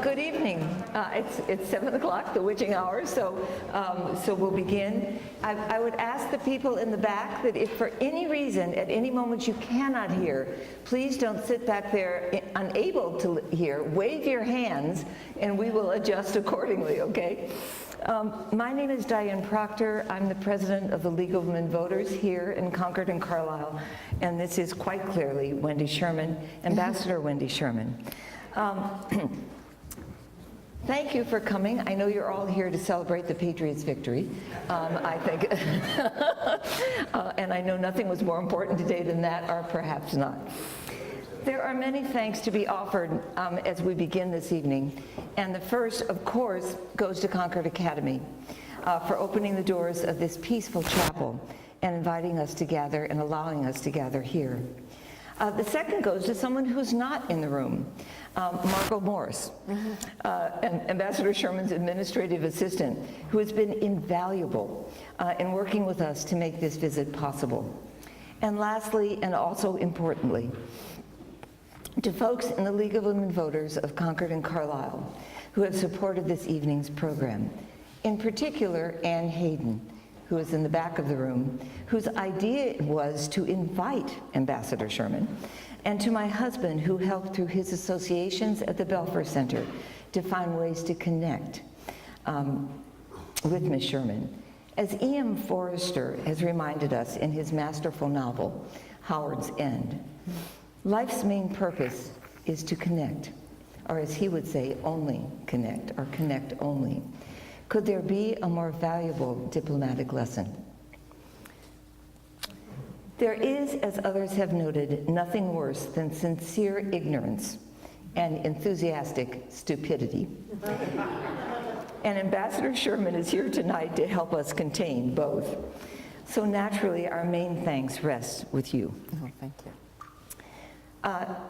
Good evening. It's 7 o'clock, the witching hour, so we'll begin. I would ask the people in the back that if for any reason, at any moment you cannot hear, please don't sit back there unable to hear. Wave your hands and we will adjust accordingly, okay? My name is Diane Proctor. I'm the president of the League of Women Voters here in Concord and Carlisle, and this is quite clearly Wendy Sherman, Ambassador Wendy Sherman. Thank you for coming. I know you're all here to celebrate the Patriots' victory, I think. And I know nothing was more important today than that, or perhaps not. There are many thanks to be offered as we begin this evening. And the first, of course, goes to Concord Academy for opening the doors of this peaceful chapel and inviting us to gather and allowing us to gather here. The second goes to someone who's not in the room, Margot Morse, Ambassador Sherman's administrative assistant, who has been invaluable in working with us to make this visit possible. And lastly, and also importantly, to folks in the League of Women Voters of Concord and Carlisle who have supported this evening's program. In particular, Ann Hayden, who is in the back of the room, whose idea was to invite Ambassador Sherman, and to my husband, who helped through his associations at the Belfer Center to find ways to connect with Ms. Sherman. As E.M. Forrester has reminded us in his masterful novel, Howard's End, life's main purpose is to connect, or as he would say, only connect, or connect only. Could there be a more valuable diplomatic lesson? There is, as others have noted, nothing worse than sincere ignorance and enthusiastic stupidity. And Ambassador Sherman is here tonight to help us contain both. So naturally, our main thanks rests with you. Oh, thank you.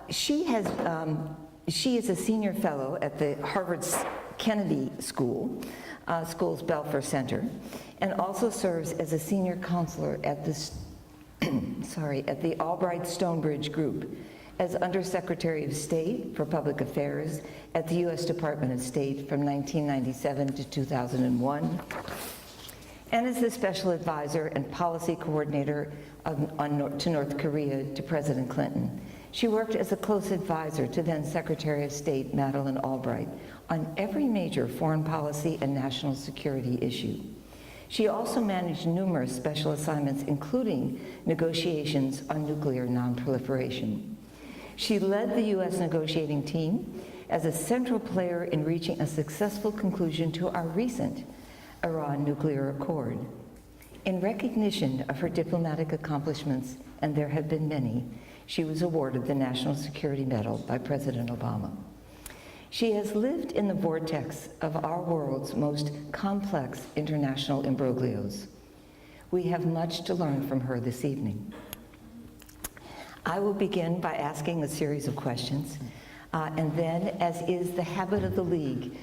She is a senior fellow at the Harvard's Kennedy School's Belfer Center, and also serves as a senior counselor at the at the Albright Stonebridge Group as Undersecretary of State for Public Affairs at the U.S. Department of State from 1997 to 2001, and as the Special Advisor and Policy Coordinator to North Korea to President Clinton. She worked as a close advisor to then Secretary of State Madeleine Albright on every major foreign policy and national security issue. She also managed numerous special assignments, including negotiations on nuclear nonproliferation. She led the U.S. negotiating team as a central player in reaching a successful conclusion to our recent Iran nuclear accord. In recognition of her diplomatic accomplishments, and there have been many, she was awarded the National Security Medal by President Obama. She has lived in the vortex of our world's most complex international imbroglios. We have much to learn from her this evening. I will begin by asking a series of questions, and then, as is the habit of the League,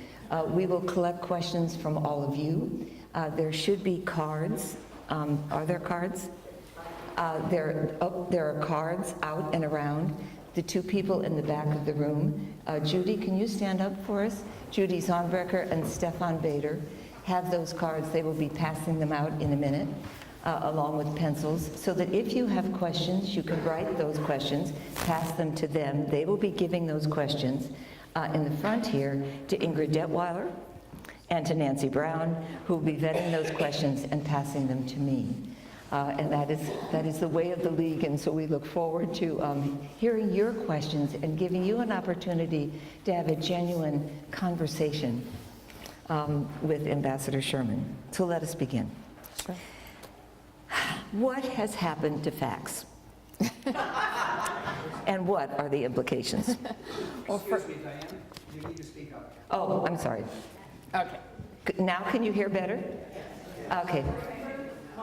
we will collect questions from all of you. There should be cards. Are there cards? There are cards out and around. The two people in the back of the room, Judy, can you stand up for us? Judy Zonbrecker and Stefan Bader have those cards. They will be passing them out in a minute, along with pencils, so that if you have questions, you can write those questions, pass them to them. They will be giving those questions in the front here to Ingrid Detweiler and to Nancy Brown, who will be vetting those questions and passing them to me. And that is the way of the League, and so we look forward to hearing your questions and giving you an opportunity to have a genuine conversation with Ambassador Sherman. So let us begin. Sure. What has happened to facts? And what are the implications? Well, excuse me, Diane, you need to speak up. Oh, I'm sorry. Okay. Now can you hear better? Okay.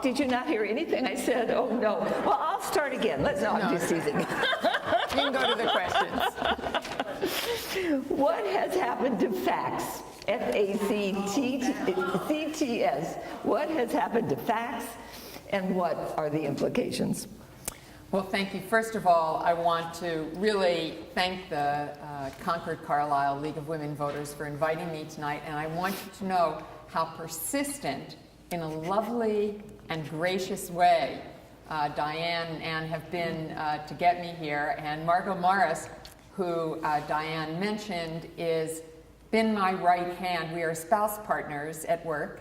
Did you not hear anything I said? Oh, no. Well, I'll start again. I'm just teasing. You can go to the questions. What has happened to facts? F-A-C-T-S. What has happened to facts, and what are the implications? Well, thank you. First of all, I want to really thank the Concord Carlisle League of Women Voters for inviting me tonight, and I want you to know how persistent, in a lovely and gracious way, Diane and Ann have been to get me here. And Margot Morris, who Diane mentioned, is been my right hand. We are spouse partners at work,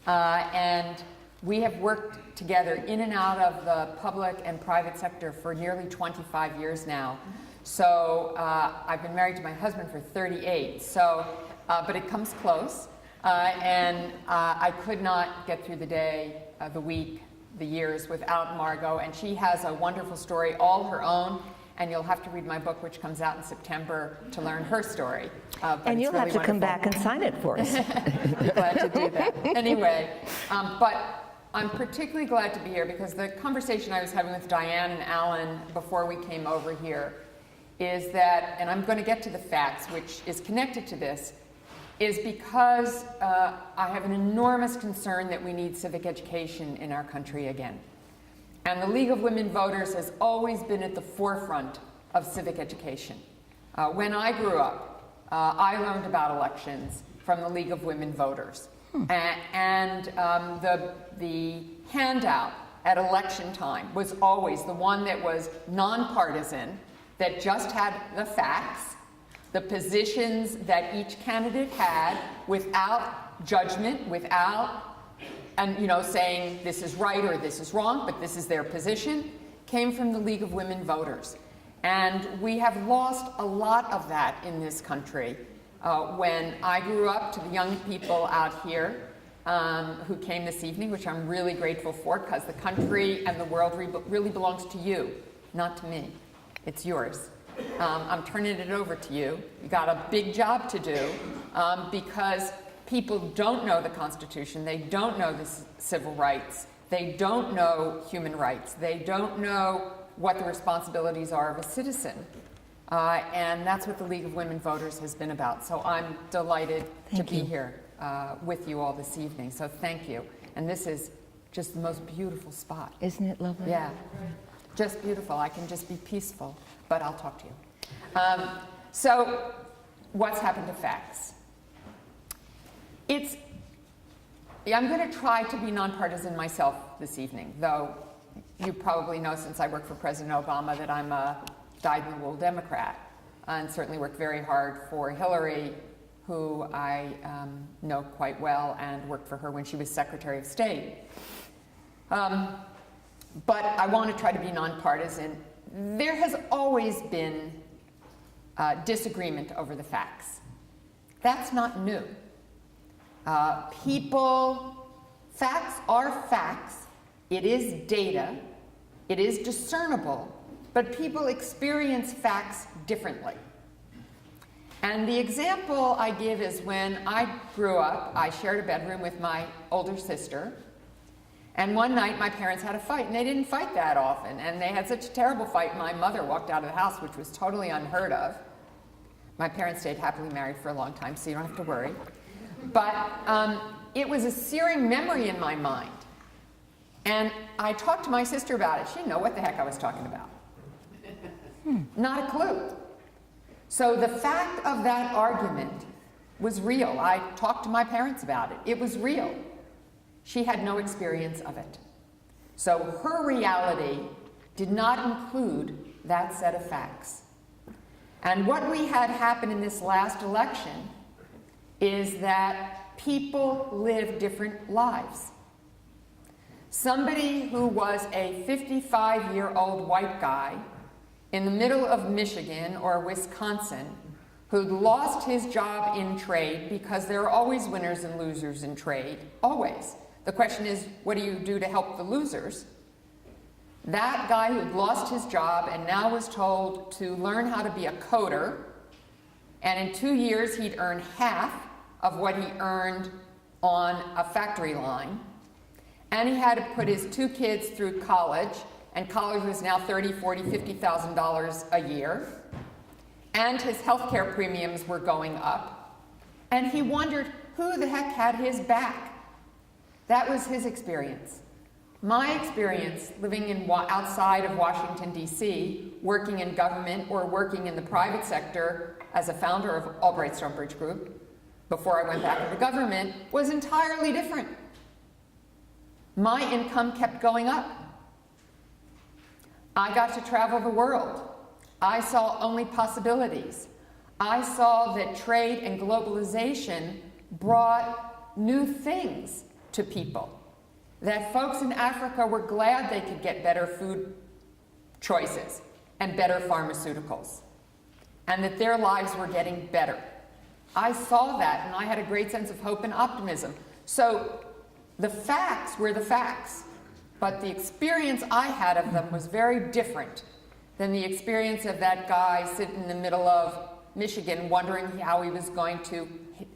and we have worked together in and out of the public and private sector for nearly 25 years now. So I've been married to my husband for 38, so, but it comes close. And I could not get through the day, the week, the years without Margot, and she has a wonderful story all her own, and you'll have to read my book, which comes out in September, to learn her story. And you'll have to come back and sign it for us. Glad to do that. Anyway, but I'm particularly glad to be here because the conversation I was having with Diane and Alan before we came over here is that, and I'm going to get to the facts, which is connected to this, is because I have an enormous concern that we need civic education in our country again. And the League of Women Voters has always been at the forefront of civic education. When I grew up, I learned about elections from the League of Women Voters. And the handout at election time was always the one that was nonpartisan, that just had the facts, the positions that each candidate had, without judgment, without, and saying this is right or this is wrong, but this is their position, came from the League of Women Voters. And we have lost a lot of that in this country. When I grew up, to the young people out here who came this evening, which I'm really grateful for, because the country and the world really belongs to you, not to me. It's yours. I'm turning it over to you. You got a big job to do because people don't know the Constitution. They don't know the civil rights. They don't know human rights. They don't know what the responsibilities are of a citizen. And that's what the League of Women Voters has been about. So I'm delighted to be here with you all this evening. So thank you. And this is just the most beautiful spot. Isn't it lovely? Yeah, just beautiful. I can just be peaceful, but I'll talk to you. So what's happened to facts? I'm going to try to be nonpartisan myself this evening, though you probably know since I work for President Obama that I'm a dyed-in-the-wool Democrat, and certainly worked very hard for Hillary, who I know quite well, and worked for her when she was Secretary of State. But I want to try to be nonpartisan. There has always been disagreement over the facts. That's not new. Facts are facts. It is data. It is discernible. But people experience facts differently. And the example I give is when I grew up, I shared a bedroom with my older sister. And one night my parents had a fight, and they didn't fight that often. And they had such a terrible fight, my mother walked out of the house, which was totally unheard of. My parents stayed happily married for a long time, so you don't have to worry. But it was a searing memory in my mind. And I talked to my sister about it. She didn't know what the heck I was talking about. Not a clue. So the fact of that argument was real. I talked to my parents about it. It was real. She had no experience of it. So her reality did not include that set of facts. And what we had happen in this last election is that people live different lives. Somebody who was a 55-year-old white guy in the middle of Michigan or Wisconsin who'd lost his job in trade, because there are always winners and losers in trade, always. The question is, what do you do to help the losers? That guy who'd lost his job and now was told to learn how to be a coder, and in 2 years he'd earn half of what he earned on a factory line, and he had to put his 2 kids through college, and college was now $30,000, $40,000, $50,000 a year, and his health care premiums were going up, and he wondered who the heck had his back. That was his experience. My experience living outside of Washington, D.C., working in government or working in the private sector as a founder of Albright Stonebridge Group, before I went back into government, was entirely different. My income kept going up. I got to travel the world. I saw only possibilities. I saw that trade and globalization brought new things to people. That folks in Africa were glad they could get better food choices and better pharmaceuticals, and that their lives were getting better. I saw that, and I had a great sense of hope and optimism. So the facts were the facts, but the experience I had of them was very different than the experience of that guy sitting in the middle of Michigan wondering how he was going to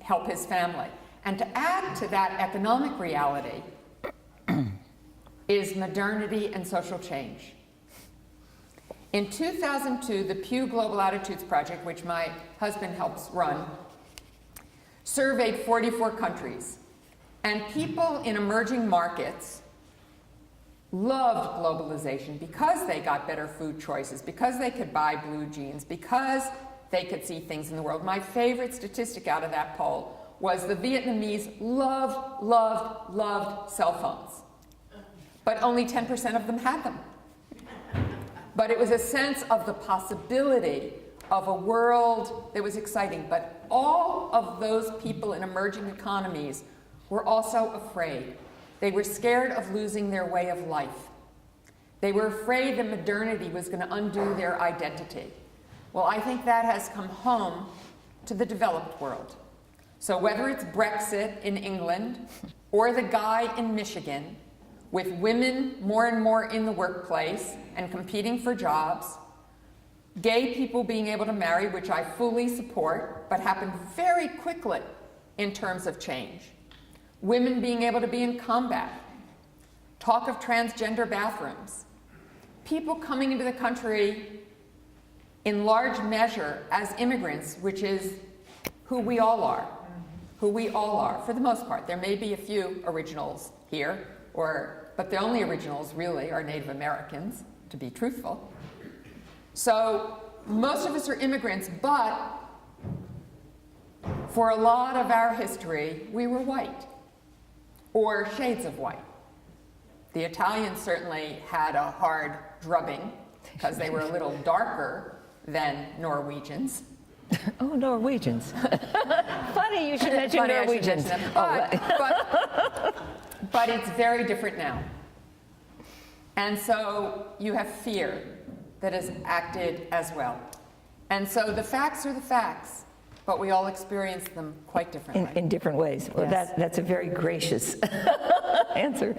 help his family. And to add to that economic reality is modernity and social change. In 2002, the Pew Global Attitudes Project, which my husband helps run, surveyed 44 countries. And people in emerging markets loved globalization because they got better food choices, because they could buy blue jeans, because they could see things in the world. My favorite statistic out of that poll was the Vietnamese loved cell phones. But only 10% of them had them. But it was a sense of the possibility of a world that was exciting. But all of those people in emerging economies were also afraid. They were scared of losing their way of life. They were afraid that modernity was going to undo their identity. Well, I think that has come home to the developed world. So whether it's Brexit in England or the guy in Michigan, with women more and more in the workplace and competing for jobs, gay people being able to marry, which I fully support, but happened very quickly in terms of change, women being able to be in combat, talk of transgender bathrooms, people coming into the country in large measure as immigrants, which is who we all are, for the most part. There may be a few originals here, but the only originals really are Native Americans, to be truthful. So most of us are immigrants, but for a lot of our history, we were white, or shades of white. The Italians certainly had a hard drubbing because they were a little darker than Norwegians. Oh, Norwegians. Funny you should mention Norwegians. But it's very different now. And so you have fear that has acted as well. And so the facts are the facts, but we all experience them quite differently. In different ways. Well, Yes. that's a very gracious answer.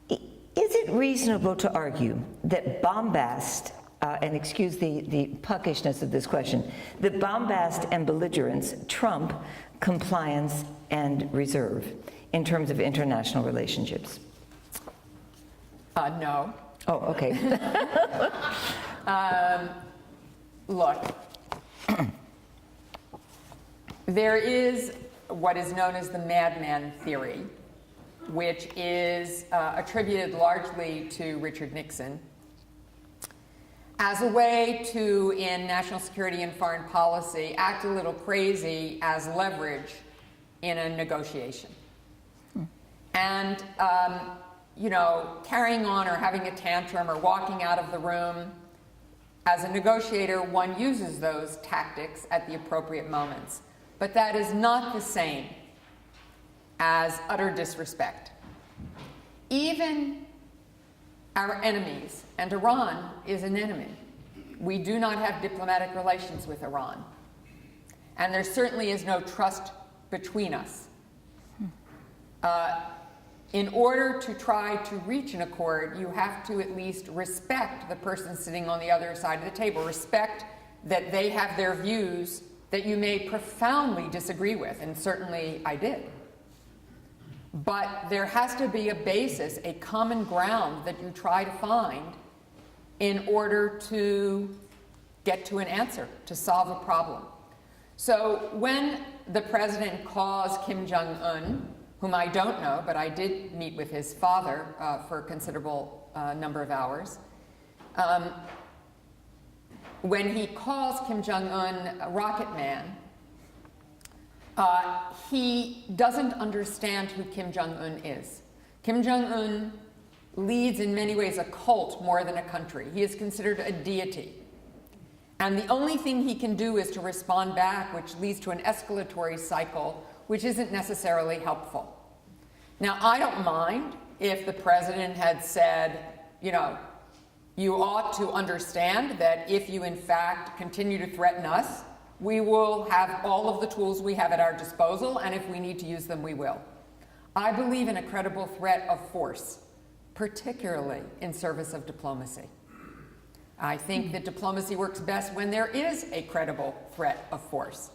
Is it reasonable to argue that bombast, and excuse the puckishness of this question, that bombast and belligerence trump compliance and reserve in terms of international relationships? No. Oh, okay. Look, there is what is known as the madman theory, which is attributed largely to Richard Nixon as a way to, in national security and foreign policy, act a little crazy as leverage in a negotiation. And, carrying on or having a tantrum or walking out of the room, as a negotiator, one uses those tactics at the appropriate moments. But that is not the same as utter disrespect. Even our enemies, and Iran is an enemy. We do not have diplomatic relations with Iran. And there certainly is no trust between us. In order to try to reach an accord, you have to at least respect the person sitting on the other side of the table, respect that they have their views that you may profoundly disagree with, and certainly I did. But there has to be a basis, a common ground that you try to find in order to get to an answer, to solve a problem. So when the president calls Kim Jong-un, whom I don't know, but I did meet with his father for a considerable number of hours, when he calls Kim Jong-un a rocket man, he doesn't understand who Kim Jong-un is. Kim Jong-un leads in many ways a cult more than a country. He is considered a deity. And the only thing he can do is to respond back, which leads to an escalatory cycle, which isn't necessarily helpful. Now, I don't mind if the president had said, you know, you ought to understand that if you in fact continue to threaten us, we will have all of the tools we have at our disposal, and if we need to use them, we will. I believe in a credible threat of force, particularly in service of diplomacy. I think that diplomacy works best when there is a credible threat of force.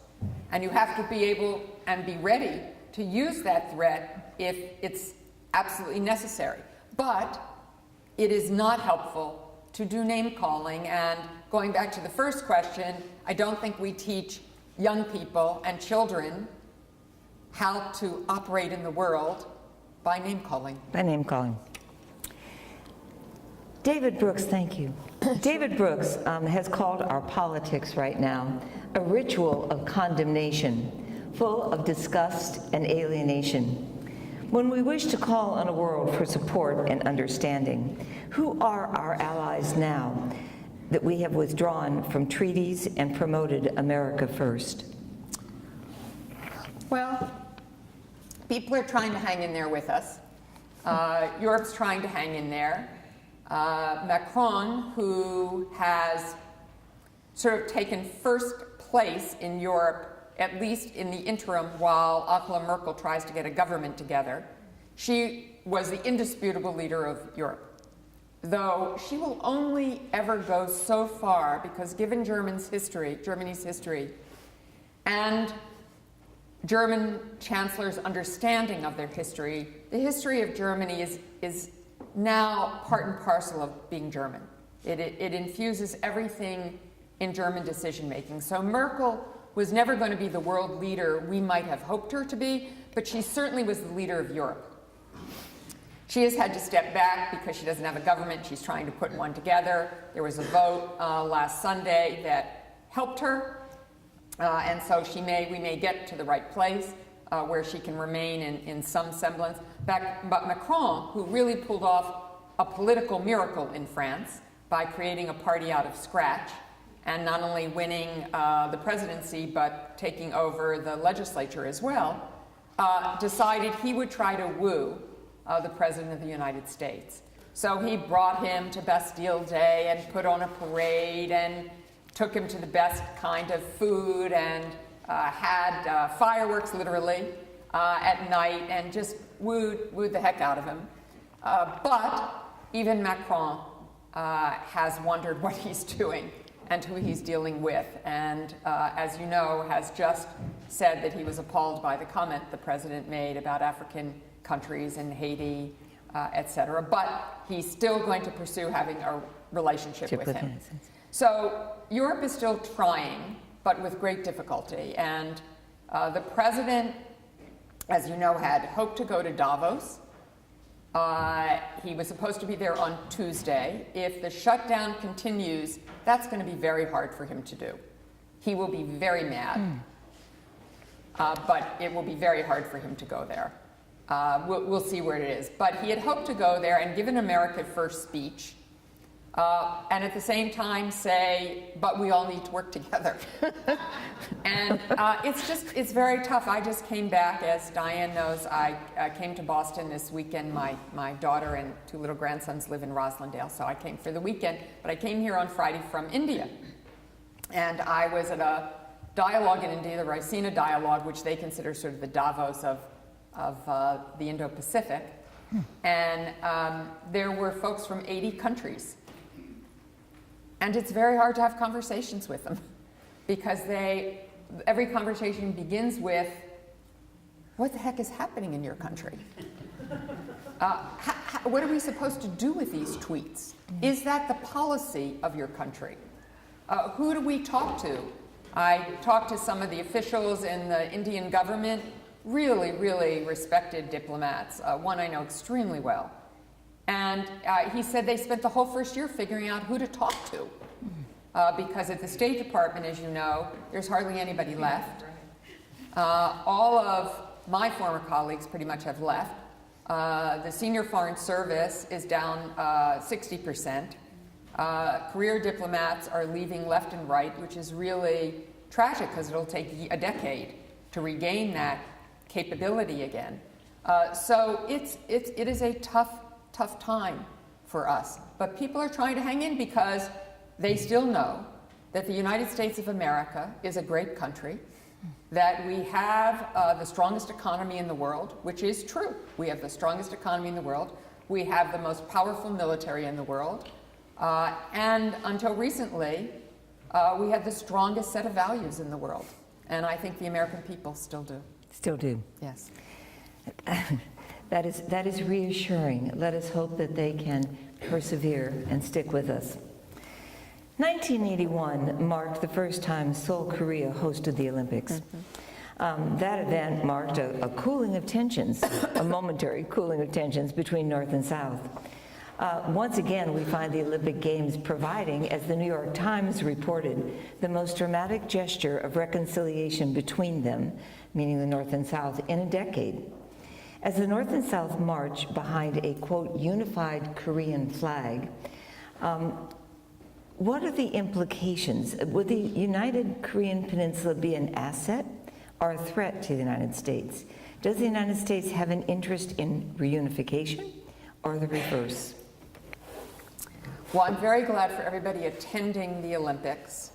And you have to be able and be ready to use that threat if it's absolutely necessary. But it is not helpful to do name calling. And going back to the first question, I don't think we teach young people and children how to operate in the world by name calling. By name calling. David Brooks, thank you. David Brooks has called our politics right now a ritual of condemnation, full of disgust and alienation. When we wish to call on a world for support and understanding, who are our allies now that we have withdrawn from treaties and promoted America first? Well, people are trying to hang in there with us. Europe's trying to hang in there. Macron, who has sort of taken first place in Europe, at least in the interim, while Angela Merkel tries to get a government together, she was the indisputable leader of Europe. Though she will only ever go so far, because given Germany's history, and German chancellors' understanding of their history, the history of Germany is now part and parcel of being German. It infuses everything in German decision-making. So Merkel was never going to be the world leader we might have hoped her to be, but she certainly was the leader of Europe. She has had to step back because she doesn't have a government. She's trying to put one together. There was a vote last Sunday that helped her, and so we may get to the right place where she can remain in some semblance. But Macron, who really pulled off a political miracle in France by creating a party out of scratch, and not only winning the presidency, but taking over the legislature as well, decided he would try to woo the President of the United States. So he brought him to Bastille Day and put on a parade and took him to the best kind of food and had fireworks, literally, at night, and just wooed the heck out of him. But even Macron has wondered what he's doing and who he's dealing with, and as you know, has just said that he was appalled by the comment the president made about African countries and Haiti, etc. But he's still going to pursue having a relationship with him. So Europe is still trying, but with great difficulty. And the president, as you know, had hoped to go to Davos. He was supposed to be there on Tuesday. If the shutdown continues, that's going to be very hard for him to do. He will be very mad, but it will be very hard for him to go there. We'll see where it is. But he had hoped to go there and give an America First speech, and at the same time say, but we all need to work together. And it's very tough. I just came back, as Diane knows, I came to Boston this weekend. My daughter and 2 little grandsons live in Roslindale, so I came for the weekend. But I came here on Friday from India. And I was at a dialogue in India, the Raisina Dialogue, which they consider sort of the Davos of the Indo-Pacific. And there were folks from 80 countries. And it's very hard to have conversations with them because every conversation begins with, what the heck is happening in your country? What are we supposed to do with these tweets? Is that the policy of your country? Who do we talk to? I talked to some of the officials in the Indian government. really, really respected diplomats, one I know extremely well. And he said they spent the whole first year figuring out who to talk to. Because at the State Department, as you know, there's hardly anybody left. All of my former colleagues pretty much have left. The senior foreign service is down 60%. Career diplomats are leaving left and right, which is really tragic because it'll take a decade to regain that capability again. So it is a tough time for us. But people are trying to hang in because they still know that the United States of America is a great country, that we have the strongest economy in the world, which is true. We have the strongest economy in the world. We have the most powerful military in the world. And until recently, we had the strongest set of values in the world. And I think the American people still do. Still do. Yes. That is reassuring. Let us hope that they can persevere and stick with us. 1981 marked the first time Seoul, Korea hosted the Olympics. That event marked a cooling of tensions, a momentary cooling of tensions between North and South. Once again, we find the Olympic Games providing, as the New York Times reported, the most dramatic gesture of reconciliation between them, meaning the North and South, in a decade. As the North and South march behind a, quote, unified Korean flag, what are the implications? Would the United Korean Peninsula be an asset or a threat to the United States? Does the United States have an interest in reunification or the reverse? Well, I'm very glad for everybody attending the Olympics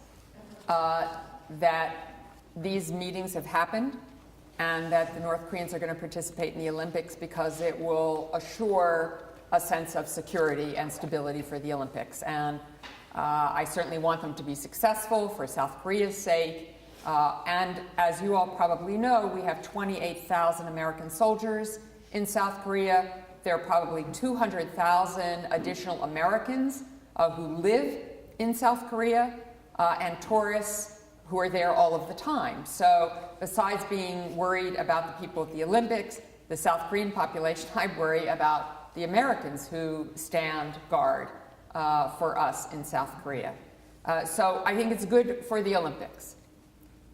that these meetings have happened and that the North Koreans are going to participate in the Olympics because it will assure a sense of security and stability for the Olympics. And I certainly want them to be successful for South Korea's sake. And as you all probably know, we have 28,000 American soldiers in South Korea. There are probably 200,000 additional Americans who live in South Korea and tourists who are there all of the time. So besides being worried about the people at the Olympics, the South Korean population, I worry about the Americans who stand guard for us in South Korea. So I think it's good for the Olympics.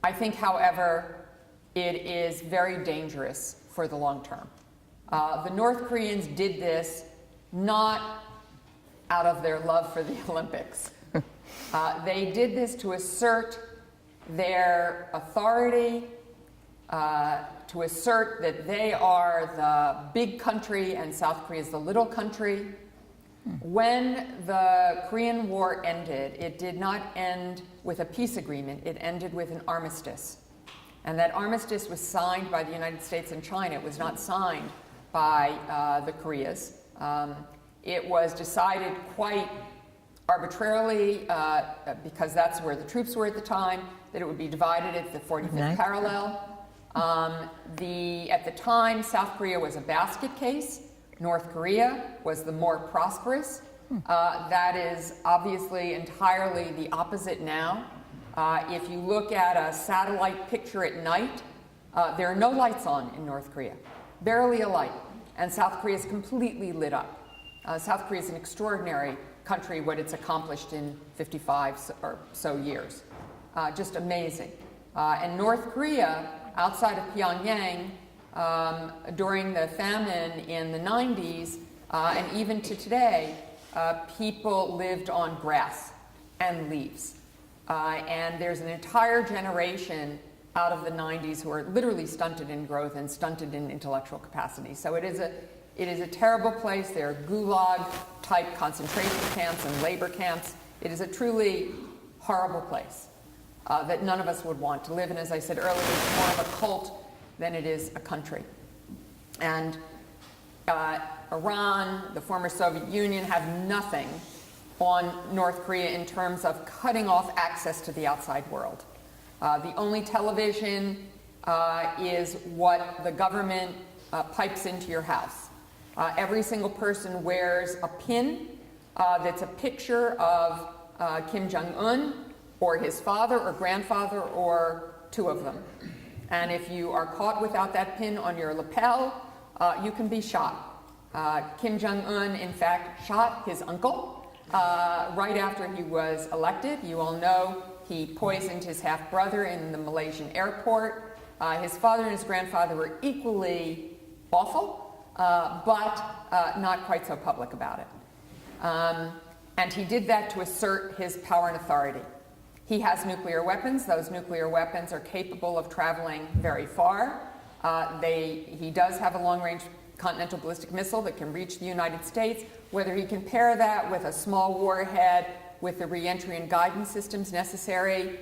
I think, however, it is very dangerous for the long term. The North Koreans did this not out of their love for the Olympics. They did this to assert their authority, to assert that they are the big country and South Korea is the little country. When the Korean War ended, it did not end with a peace agreement. It ended with an armistice. And that armistice was signed by the United States and China. It was not signed by the Koreas. It was decided quite arbitrarily, because that's where the troops were at the time, that it would be divided at the 45th parallel. At the time, South Korea was a basket case. North Korea was the more prosperous. That is obviously entirely the opposite now. If you look at a satellite picture at night, there are no lights on in North Korea, barely a light, and South Korea is completely lit up. South Korea is an extraordinary country, what it's accomplished in 55 or so years. Just amazing. And North Korea, outside of Pyongyang, during the famine in the 90s, and even to today, people lived on grass and leaves. And there's an entire generation out of the 90s who are literally stunted in growth and stunted in intellectual capacity. So it is a terrible place. There are gulag-type concentration camps and labor camps. It is a truly horrible place that none of us would want to live in. As I said earlier, it's more of a cult than it is a country. And Iran, the former Soviet Union, have nothing on North Korea in terms of cutting off access to the outside world. The only television is what the government pipes into your house. Every single person wears a pin that's a picture of Kim Jong-un or his father or grandfather or two of them. And if you are caught without that pin on your lapel, you can be shot. Kim Jong-un, in fact, shot his uncle right after he was elected. You all know he poisoned his half-brother in the Malaysian airport. His father and his grandfather were equally awful, but not quite so public about it. And he did that to assert his power and authority. He has nuclear weapons. Those nuclear weapons are capable of traveling very far. He does have a long-range continental ballistic missile that can reach the United States. Whether he can pair that with a small warhead with the reentry and guidance systems necessary,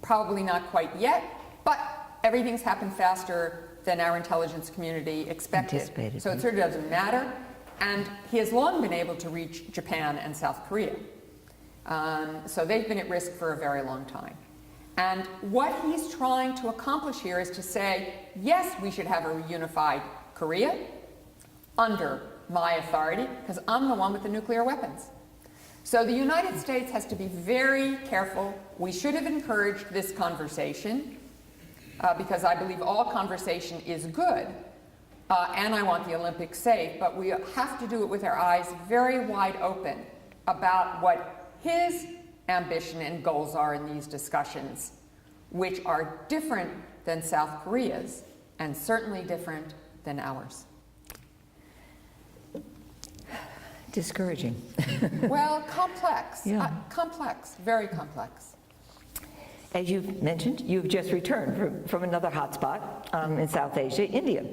probably not quite yet, but everything's happened faster than our intelligence community expected. So it sort of doesn't matter. And he has long been able to reach Japan and South Korea. So they've been at risk for a very long time. And what he's trying to accomplish here is to say, yes, we should have a reunified Korea under my authority, because I'm the one with the nuclear weapons. So the United States has to be very careful. We should have encouraged this conversation, because I believe all conversation is good, and I want the Olympics safe, but we have to do it with our eyes very wide open about what his ambition and goals are in these discussions, which are different than South Korea's, and certainly different than ours. Discouraging. Well, complex. Yeah. Complex, very complex. As you've mentioned, you've just returned from another hotspot in South Asia, India.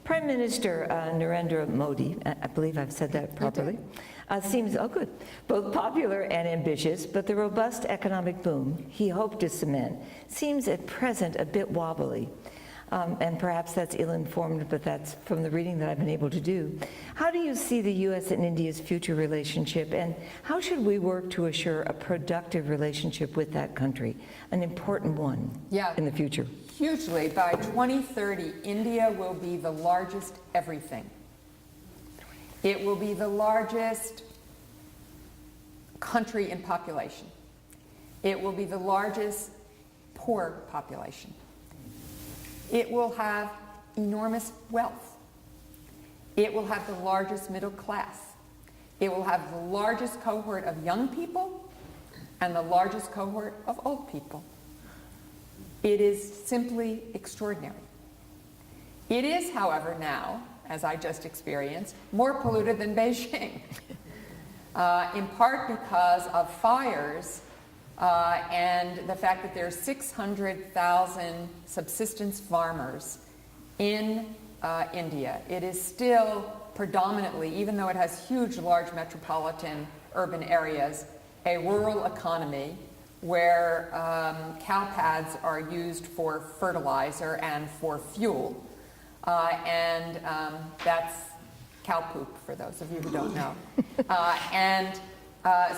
Prime Minister Narendra Modi, I believe I've said that properly, seems, good, both popular and ambitious, but the robust economic boom he hoped to cement seems at present a bit wobbly. And perhaps that's ill-informed, but that's from the reading that I've been able to do. How do you see the U.S. and India's future relationship, and how should we work to assure a productive relationship with that country, an important one in the future? Hugely. By 2030, India will be the largest everything. It will be the largest country in population. It will be the largest poor population. It will have enormous wealth. It will have the largest middle class. It will have the largest cohort of young people and the largest cohort of old people. It is simply extraordinary. It is, however, now, as I just experienced, more polluted than Beijing, in part because of fires and the fact that there are 600,000 subsistence farmers in India. It is still predominantly, even though it has huge, large metropolitan urban areas, a rural economy where cow pads are used for fertilizer and for fuel. And that's cow poop, for those of you who don't know.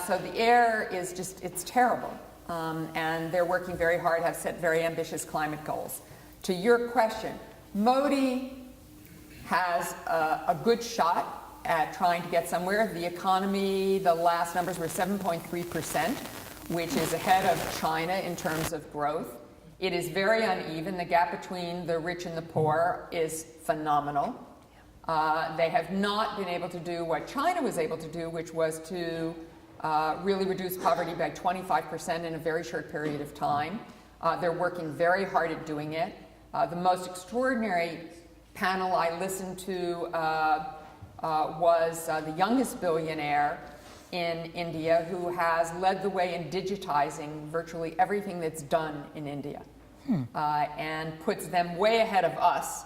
So the air is just, it's terrible. And they're working very hard, have set very ambitious climate goals. To your question, Modi has a good shot at trying to get somewhere. The economy, the last numbers were 7.3%, which is ahead of China in terms of growth. It is very uneven. The gap between the rich and the poor is phenomenal. They have not been able to do what China was able to do, which was to really reduce poverty by 25% in a very short period of time. They're working very hard at doing it. The most extraordinary panel I listened to was the youngest billionaire in India, who has led the way in digitizing virtually everything that's done in India, and puts them way ahead of us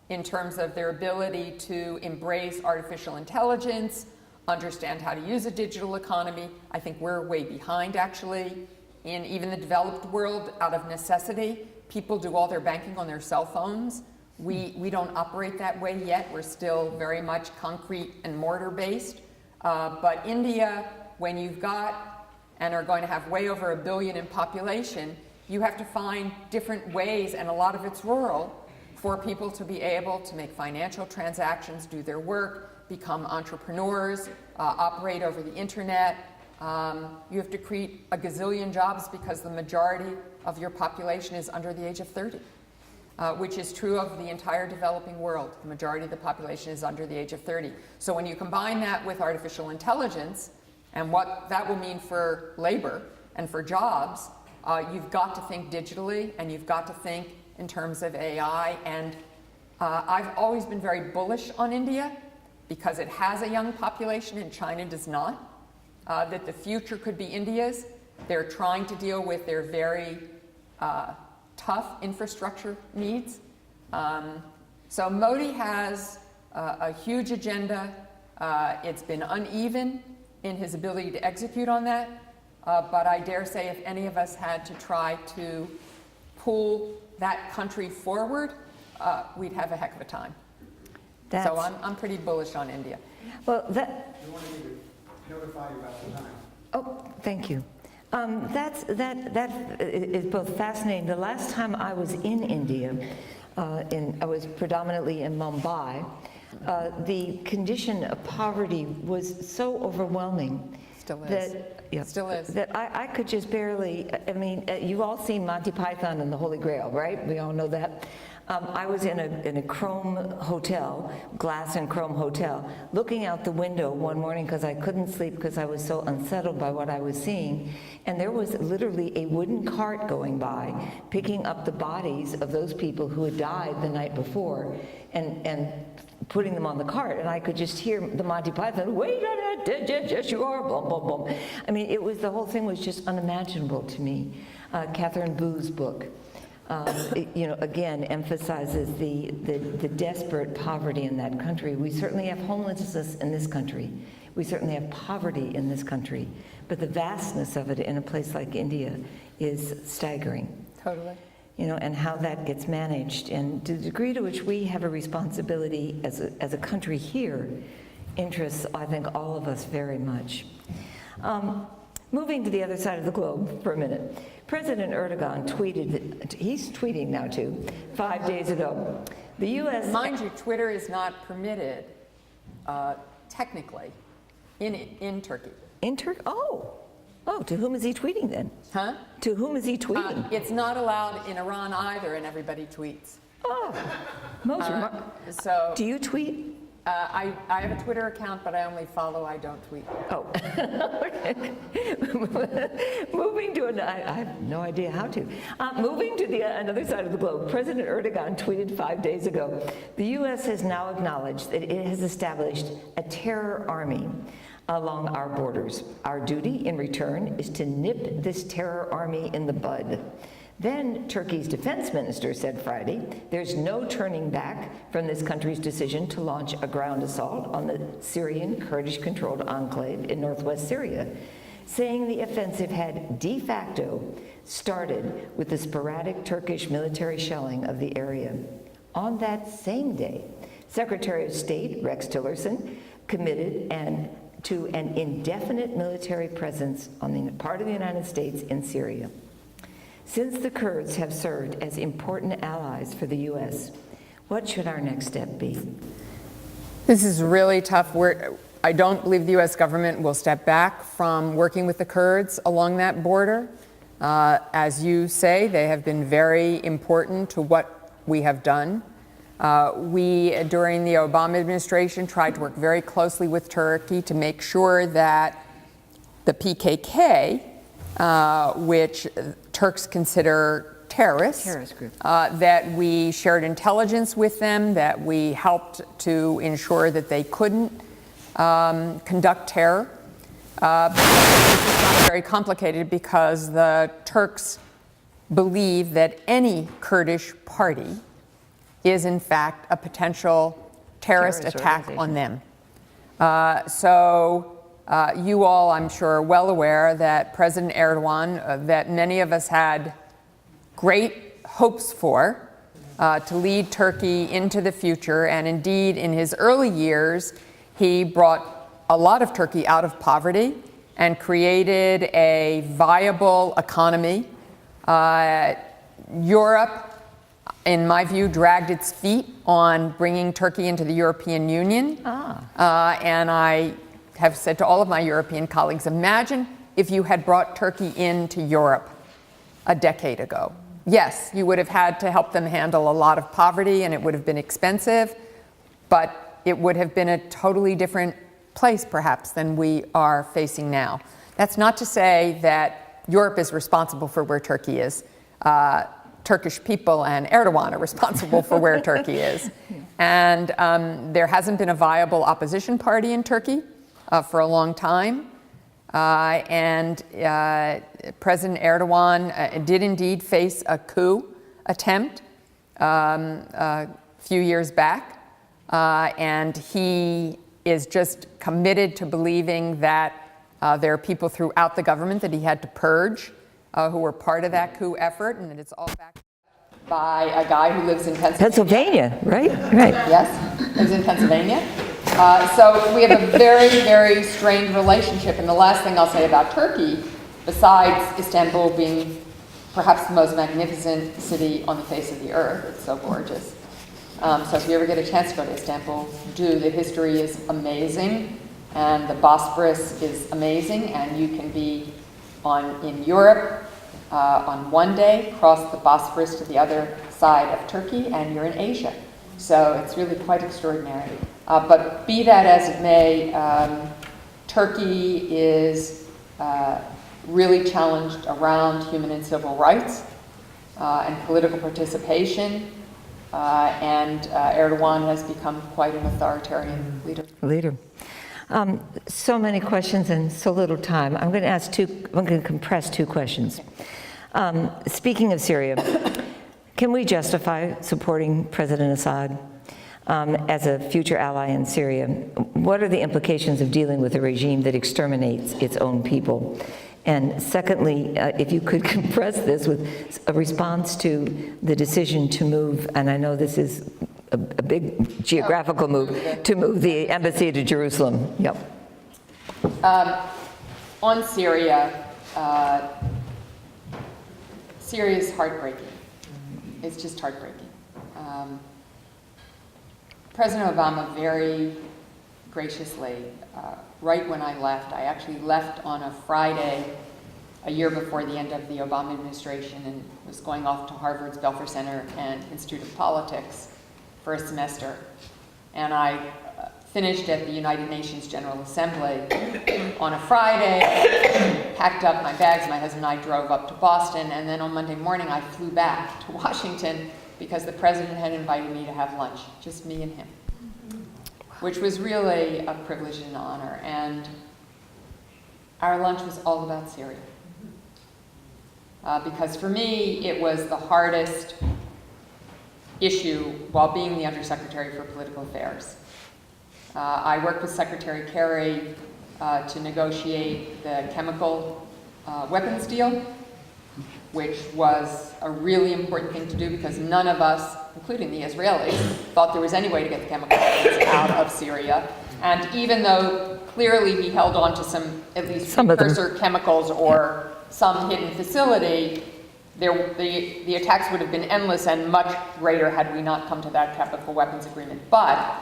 in terms of their ability to embrace artificial intelligence, understand how to use a digital economy. I think we're way behind, actually. In even the developed world, out of necessity, people do all their banking on their cell phones. We don't operate that way yet. We're still very much concrete and mortar based. But India, when you've got and are going to have way over 1 billion in population, you have to find different ways, and a lot of it's rural, for people to be able to make financial transactions, do their work, become entrepreneurs, operate over the internet. You have to create a gazillion jobs because the majority of your population is under the age of 30. which is true of the entire developing world. The majority of the population is under the age of 30. So when you combine that with artificial intelligence and what that will mean for labor and for jobs, you've got to think digitally, and you've got to think in terms of AI. And I've always been very bullish on India because it has a young population and China does not, that the future could be India's. They're trying to deal with their very tough infrastructure needs. So Modi has a huge agenda. It's been uneven in his ability to execute on that, but I dare say if any of us had to try to pull that country forward, we'd have a heck of a time. So I'm pretty bullish on India. Well, that. We want you to notify you about the time. Oh, thank you. That is both fascinating. The last time I was in India, I was predominantly in Mumbai. The condition of poverty was so overwhelming. Still is. Still is. That I could just barely, I mean, you've all seen Monty Python and the Holy Grail, right? We all know that. I was in a chrome hotel, glass and chrome hotel, looking out the window one morning because I couldn't sleep because I was so unsettled by what I was seeing. And there was literally a wooden cart going by, picking up the bodies of those people who had died the night before and putting them on the cart. And I could just hear the Monty Python, wait a minute, yes you are, boom, boom, boom. I mean, the whole thing was just unimaginable to me. Catherine Boo's book. Again, emphasizes the desperate poverty in that country. We certainly have homelessness in this country. We certainly have poverty in this country. But the vastness of it in a place like India is staggering. Totally. And how that gets managed. And to the degree to which we have a responsibility as a country here interests, I think, all of us very much. Moving to the other side of the globe for a minute. President Erdogan tweeted, he's tweeting now too, 5 days ago. The U.S. Mind you, Twitter is not permitted technically in Turkey. In Turkey? Oh, to whom is he tweeting then? Huh? To whom is he tweeting? It's not allowed in Iran either, and everybody tweets. Oh, most So do you tweet? I have a Twitter account, but I only follow, I don't tweet. Oh, okay. Moving to I have no idea how to. Moving to the another side of the globe, President Erdogan tweeted 5 days ago, the U.S. has now acknowledged that it has established a terror army along our borders. Our duty in return is to nip this terror army in the bud. Then Turkey's defense minister said Friday, there's no turning back from this country's decision to launch a ground assault on the Syrian Kurdish-controlled enclave in northwest Syria, saying the offensive had de facto started with the sporadic Turkish military shelling of the area. On that same day, Secretary of State Rex Tillerson committed to an indefinite military presence on the part of the United States in Syria. Since the Kurds have served as important allies for the U.S., what should our next step be? This is really tough. I don't believe the U.S. government will step back from working with the Kurds along that border. As you say, they have been very important to what we have done. We, during the Obama administration, tried to work very closely with Turkey to make sure that the PKK, which Turks consider terrorists, that we shared intelligence with them, that we helped to ensure that they couldn't conduct terror. But it's very complicated because the Turks believe that any Kurdish party is in fact a potential terrorist attack on them. You all, I'm sure, are well aware that President Erdogan, that many of us had great hopes for, to lead Turkey into the future. And indeed, in his early years, he brought a lot of Turkey out of poverty and created a viable economy. Europe, in my view, dragged its feet on bringing Turkey into the European Union. And I have said to all of my European colleagues, imagine if you had brought Turkey into Europe a decade ago. yes, you would have had to help them handle a lot of poverty, and it would have been expensive, but it would have been a totally different place, perhaps, than we are facing now. That's not to say that Europe is responsible for where Turkey is. Turkish people and Erdogan are responsible for where Turkey is. And there hasn't been a viable opposition party in Turkey for a long time. And President Erdogan did indeed face a coup attempt a few years back. And he is just committed to believing that there are people throughout the government that he had to purge who were part of that coup effort, and that it's all backed by a guy who lives in Pennsylvania, right? Right. Yes, lives in Pennsylvania. So we have a very, very strained relationship. And the last thing I'll say about Turkey, besides Istanbul being perhaps the most magnificent city on the face of the earth, it's so gorgeous. So if you ever get a chance to go to Istanbul, do. The history is amazing, and the Bosporus is amazing, and you can be in Europe on one day, cross the Bosphorus to the other side of Turkey, and you're in Asia. So it's really quite extraordinary. But be that as it may, Turkey is really challenged around human and civil rights and political participation, and Erdogan has become quite an authoritarian leader. So many questions and so little time. I'm going to compress two questions. Speaking of Syria, can we justify supporting President Assad as a future ally in Syria? What are the implications of dealing with a regime that exterminates its own people? And secondly, if you could compress this with a response to the decision to move, and I know this is a big geographical move, to move the embassy to Jerusalem. Yep. On Syria, Syria is heartbreaking. It's just heartbreaking. President Obama very graciously, right when I left, I actually left on a Friday a year before the end of the Obama administration and was going off to Harvard's Belfer Center and Institute of Politics for a semester. And I finished at the United Nations General Assembly on a Friday, packed up my bags, my husband and I drove up to Boston, and then on Monday morning I flew back to Washington because the president had invited me to have lunch, just me and him, which was really a privilege and an honor. And our lunch was all about Syria. Because for me, it was the hardest issue while being the Undersecretary for Political Affairs. I worked with Secretary Kerry to negotiate the chemical weapons deal, which was a really important thing to do because none of us, including the Israelis, thought there was any way to get the chemical weapons out of Syria. And even though clearly he held on to some, at least precursor chemicals or some hidden facility, the attacks would have been endless and much greater had we not come to that chemical weapons agreement. But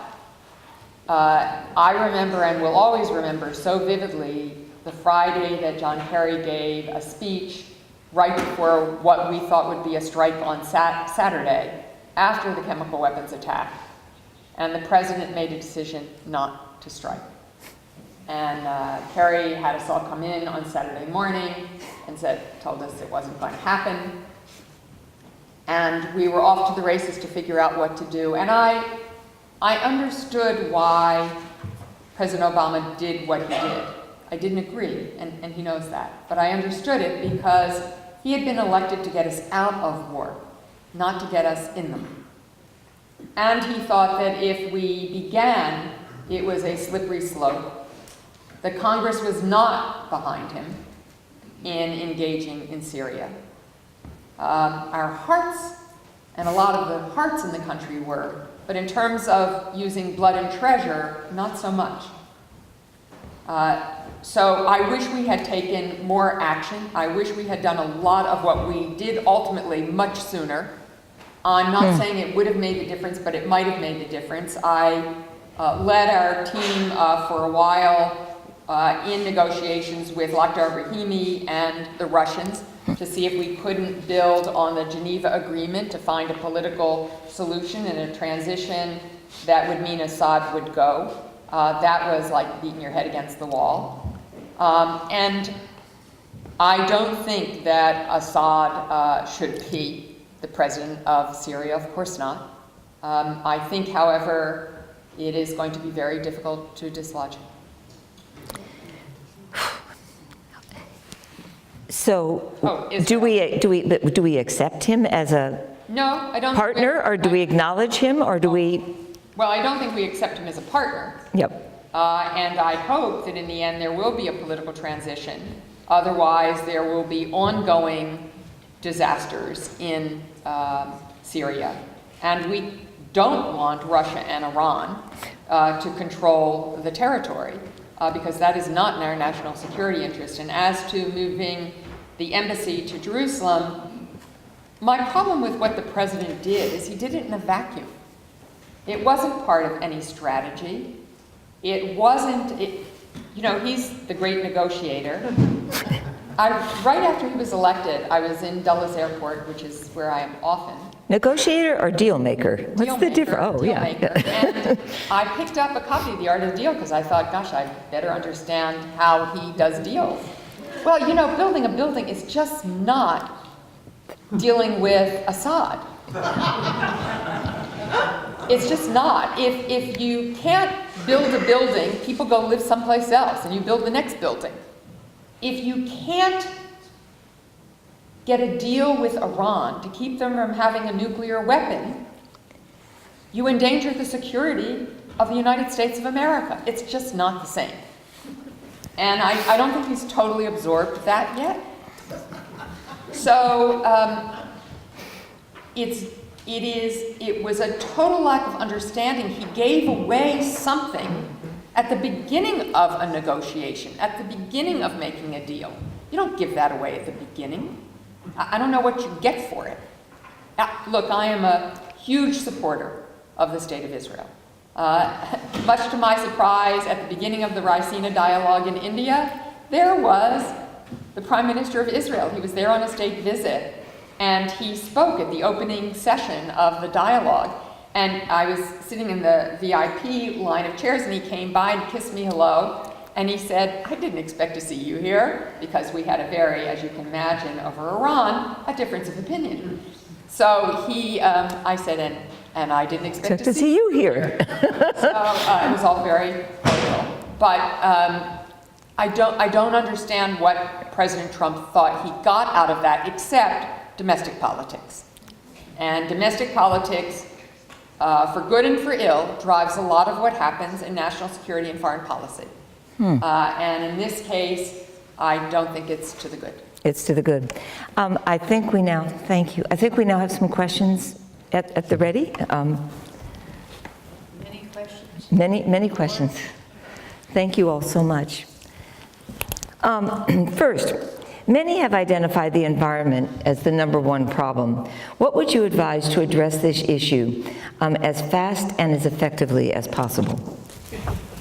I remember and will always remember so vividly the Friday that John Kerry gave a speech right before what we thought would be a strike on Saturday after the chemical weapons attack. And the president made a decision not to strike. And Kerry had us all come in on Saturday morning and told us it wasn't going to happen. And we were off to the races to figure out what to do. And I understood why President Obama did what he did. I didn't agree, and he knows that. But I understood it because he had been elected to get us out of war, not to get us in them. And he thought that if we began, it was a slippery slope. The Congress was not behind him in engaging in Syria. Our hearts, and a lot of the hearts in the country were, but in terms of using blood and treasure, not so much. So I wish we had taken more action. I wish we had done a lot of what we did ultimately much sooner. I'm not saying it would have made the difference, but it might have made the difference. I led our team for a while in negotiations with Lakhdar Brahimi and the Russians to see if we couldn't build on the Geneva Agreement to find a political solution and a transition that would mean Assad would go. That was like beating your head against the wall. And I don't think that Assad should be the president of Syria, of course not. I think, however, it is going to be very difficult to dislodge him. So, Oh, is do we accept him as a No, I don't. partner, or do we acknowledge him, or do we? Well, I don't think we accept him as a partner. Yep. And I hope that in the end there will be a political transition. Otherwise, there will be ongoing disasters in Syria. And we don't want Russia and Iran to control the territory, because that is not in our national security interest. And as to moving the embassy to Jerusalem, my problem with what the president did is he did it in a vacuum. It wasn't part of any strategy. It wasn't, you know, he's the great negotiator. Right after he was elected, I was in Dulles Airport, which is where I am often. Negotiator or deal maker? What's the difference? Oh, Deal yeah. maker. And I picked up a copy of The Art of the Deal because I thought, gosh, I better understand how he does deals. Well, you know, building a building is just not dealing with Assad. It's just not. If you can't build a building, people go live someplace else and you build the next building. If you can't get a deal with Iran to keep them from having a nuclear weapon, you endanger the security of the United States of America. It's just not the same. And I don't think he's totally absorbed that yet. So it was a total lack of understanding. He gave away something at the beginning of a negotiation, at the beginning of making a deal. You don't give that away at the beginning. I don't know what you get for it. Look, I am a huge supporter of the State of Israel. Much to my surprise, at the beginning of the Raisina dialogue in India, there was the Prime Minister of Israel. He was there on a state visit, and he spoke at the opening session of the dialogue. And I was sitting in the VIP line of chairs, and he came by and kissed me hello. And he said, I didn't expect to see you here, because we had a very, as you can imagine, over Iran, a difference of opinion. So I said, and I didn't expect to see you here. So it was all very cordial. But I don't understand what President Trump thought he got out of that, except domestic politics. And domestic politics, for good and for ill, drives a lot of what happens in national security and foreign policy. And in this case, I don't think it's to the good. It's to the good. I think we now, thank you. I think we now have some questions at the ready. Many questions. Many questions. Thank you all so much. First, many have identified the environment as the #1 problem. What would you advise to address this issue as fast and as effectively as possible?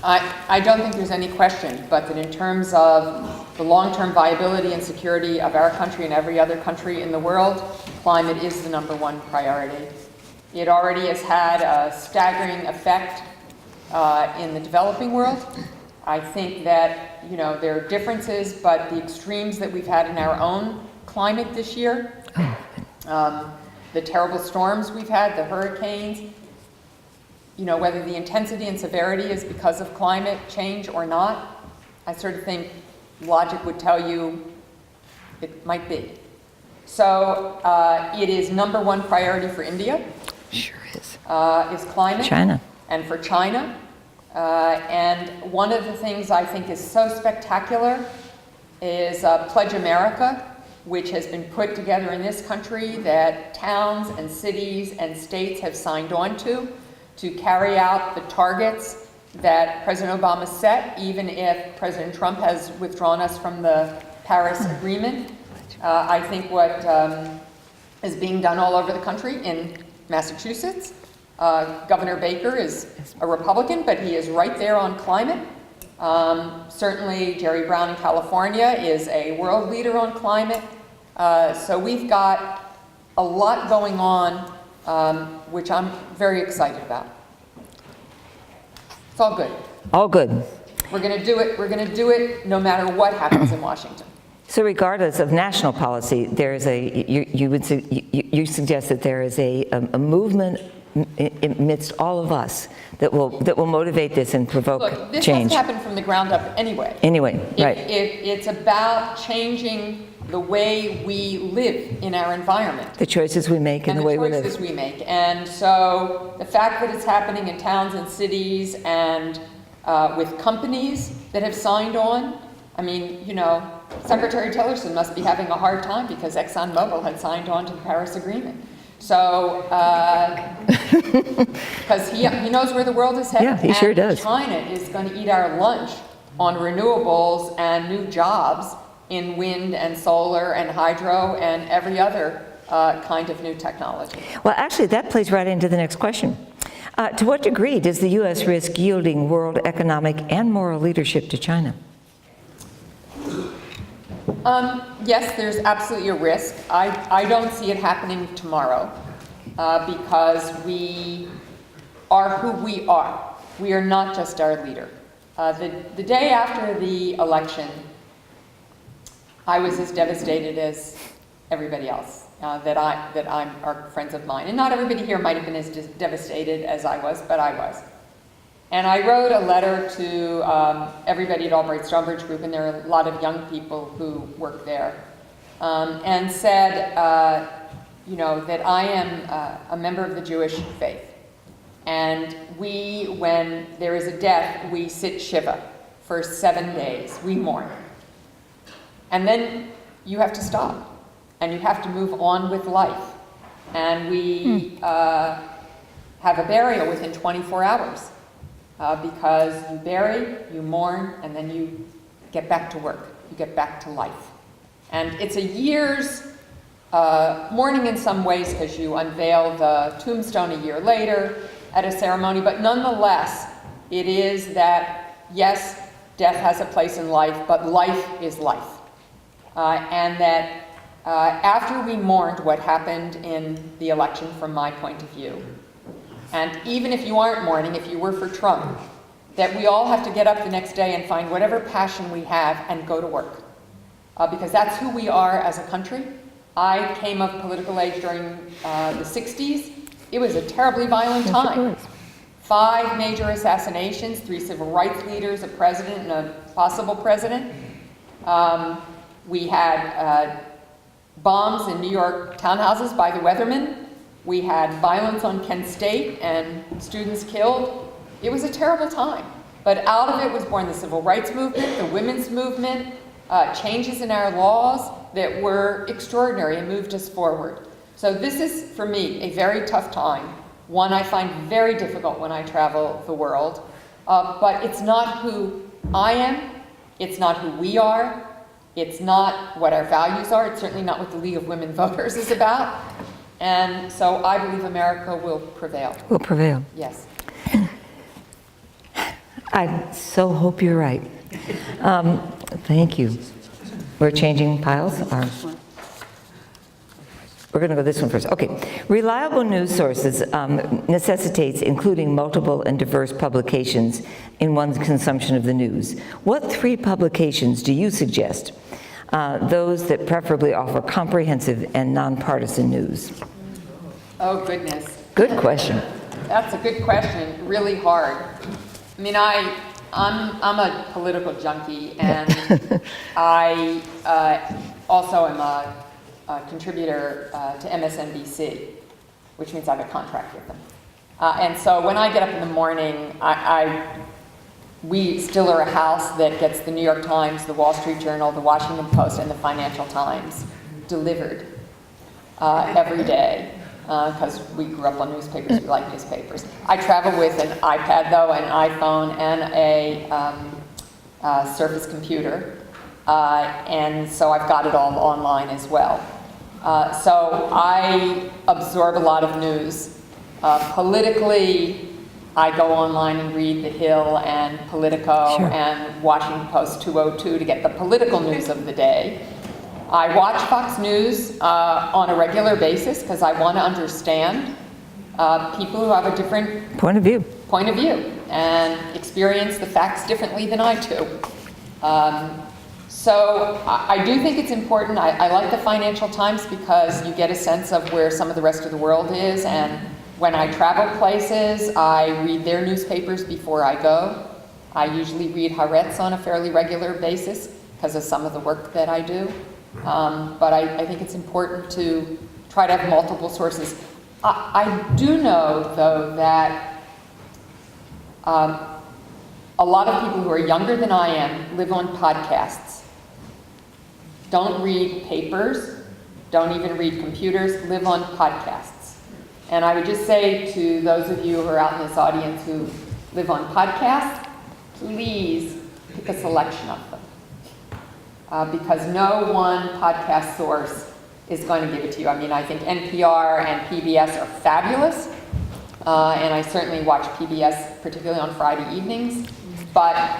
I don't think there's any question, but that in terms of the long-term viability and security of our country and every other country in the world, climate is the #1 priority. It already has had a staggering effect in the developing world. I think that, you know, there are differences, but the extremes that we've had in our own climate this year, the terrible storms we've had, the hurricanes, you know, whether the intensity and severity is because of climate change or not, I sort of think logic would tell you it might be. So it is #1 priority for India. Sure is. Is climate. China. And for China. And one of the things I think is so spectacular is Pledge America, which has been put together in this country that towns and cities and states have signed on to carry out the targets that President Obama set, even if President Trump has withdrawn us from the Paris Agreement. I think what is being done all over the country in Massachusetts, Governor Baker is a Republican, but he is right there on climate. Certainly, Jerry Brown in California is a world leader on climate. So we've got a lot going on, which I'm very excited about. It's all good. All good. We're going to do it. We're going to do it no matter what happens in Washington. So regardless of national policy, there is you suggest that there is a movement amidst all of us that will motivate this and provoke Look, this change. has happened from the ground up anyway. Anyway, right. It's about changing the way we live in our environment. The choices we make and the way we live. And the choices we make. And so the fact that it's happening in towns and cities and with companies that have signed on, I mean, you know, Secretary Tillerson must be having a hard time because ExxonMobil had signed on to the Paris Agreement. So, because he knows where the world is headed. Yeah, he sure does. China is going to eat our lunch on renewables and new jobs in wind and solar and hydro and every other kind of new technology. Well, actually, that plays right into the next question. To what degree does the U.S. risk yielding world economic and moral leadership to China? Yes, there's absolutely a risk. I don't see it happening tomorrow because we are who we are. We are not just our leader. The day after the election, I was as devastated as everybody else that are friends of mine. And not everybody here might have been as devastated as I was, but I was. And I wrote a letter to everybody at Albright Stonebridge Group, and there are a lot of young people who work there, and said, you know, that I am a member of the Jewish faith. And when there is a death, we sit Shiva for 7 days. We mourn. And then you have to stop, and you have to move on with life. And we have a burial within 24 hours. Because you bury, you mourn, and then you get back to work. You get back to life. And it's a year's mourning in some ways because you unveil the tombstone a year later at a ceremony, but nonetheless, it is that, yes, death has a place in life, but life is life. And that after we mourned what happened in the election from my point of view, and even if you aren't mourning, if you were for Trump, that we all have to get up the next day and find whatever passion we have and go to work. Because that's who we are as a country. I came of political age during the 60s. It was a terribly violent time. 5 major assassinations, 3 civil rights leaders, a president and a possible president. We had bombs in New York townhouses by the Weathermen. We had violence on Kent State and students killed. It was a terrible time. But out of it was born the civil rights movement, the women's movement, changes in our laws that were extraordinary and moved us forward. So this is, for me, a very tough time, one I find very difficult when I travel the world. But it's not who I am, it's not who we are, it's not what our values are, it's certainly not what the League of Women Voters is about. And so I believe America will prevail. Will prevail. Yes. I so hope you're right. Thank you. We're changing piles? We're going to go this one first. Okay. Reliable news sources necessitates including multiple and diverse publications in one's consumption of the news. What 3 publications do you suggest? Those that preferably offer comprehensive and nonpartisan news. Oh, goodness. Good question. That's a good question. Really hard. I mean, I'm a political junkie, and I also am a contributor to MSNBC, which means I have a contract with them. And so when I get up in the morning, we still are a house that gets the New York Times, the Wall Street Journal, the Washington Post, and the Financial Times delivered every day. Because we grew up on newspapers, we like newspapers. I travel with an iPad, though, an iPhone, and a Surface computer. And so I've got it all online as well. So I absorb a lot of news. Politically, I go online and read The Hill and Politico Sure. and Washington Post 202 to get the political news of the day. I watch Fox News on a regular basis because I want to understand people who have a different Point of view. And experience the facts differently than I do. So I do think it's important. I like the Financial Times because you get a sense of where some of the rest of the world is, and when I travel places, I read their newspapers before I go. I usually read Haaretz on a fairly regular basis because of some of the work that I do. But I think it's important to try to have multiple sources. I do know, though, that a lot of people who are younger than I am live on podcasts. Don't read papers, don't even read computers, live on podcasts. And I would just say to those of you who are out in this audience who live on podcasts, please pick a selection of them. Because no one podcast source is going to give it to you. I mean, I think NPR and PBS are fabulous. And I certainly watch PBS, particularly on Friday evenings. But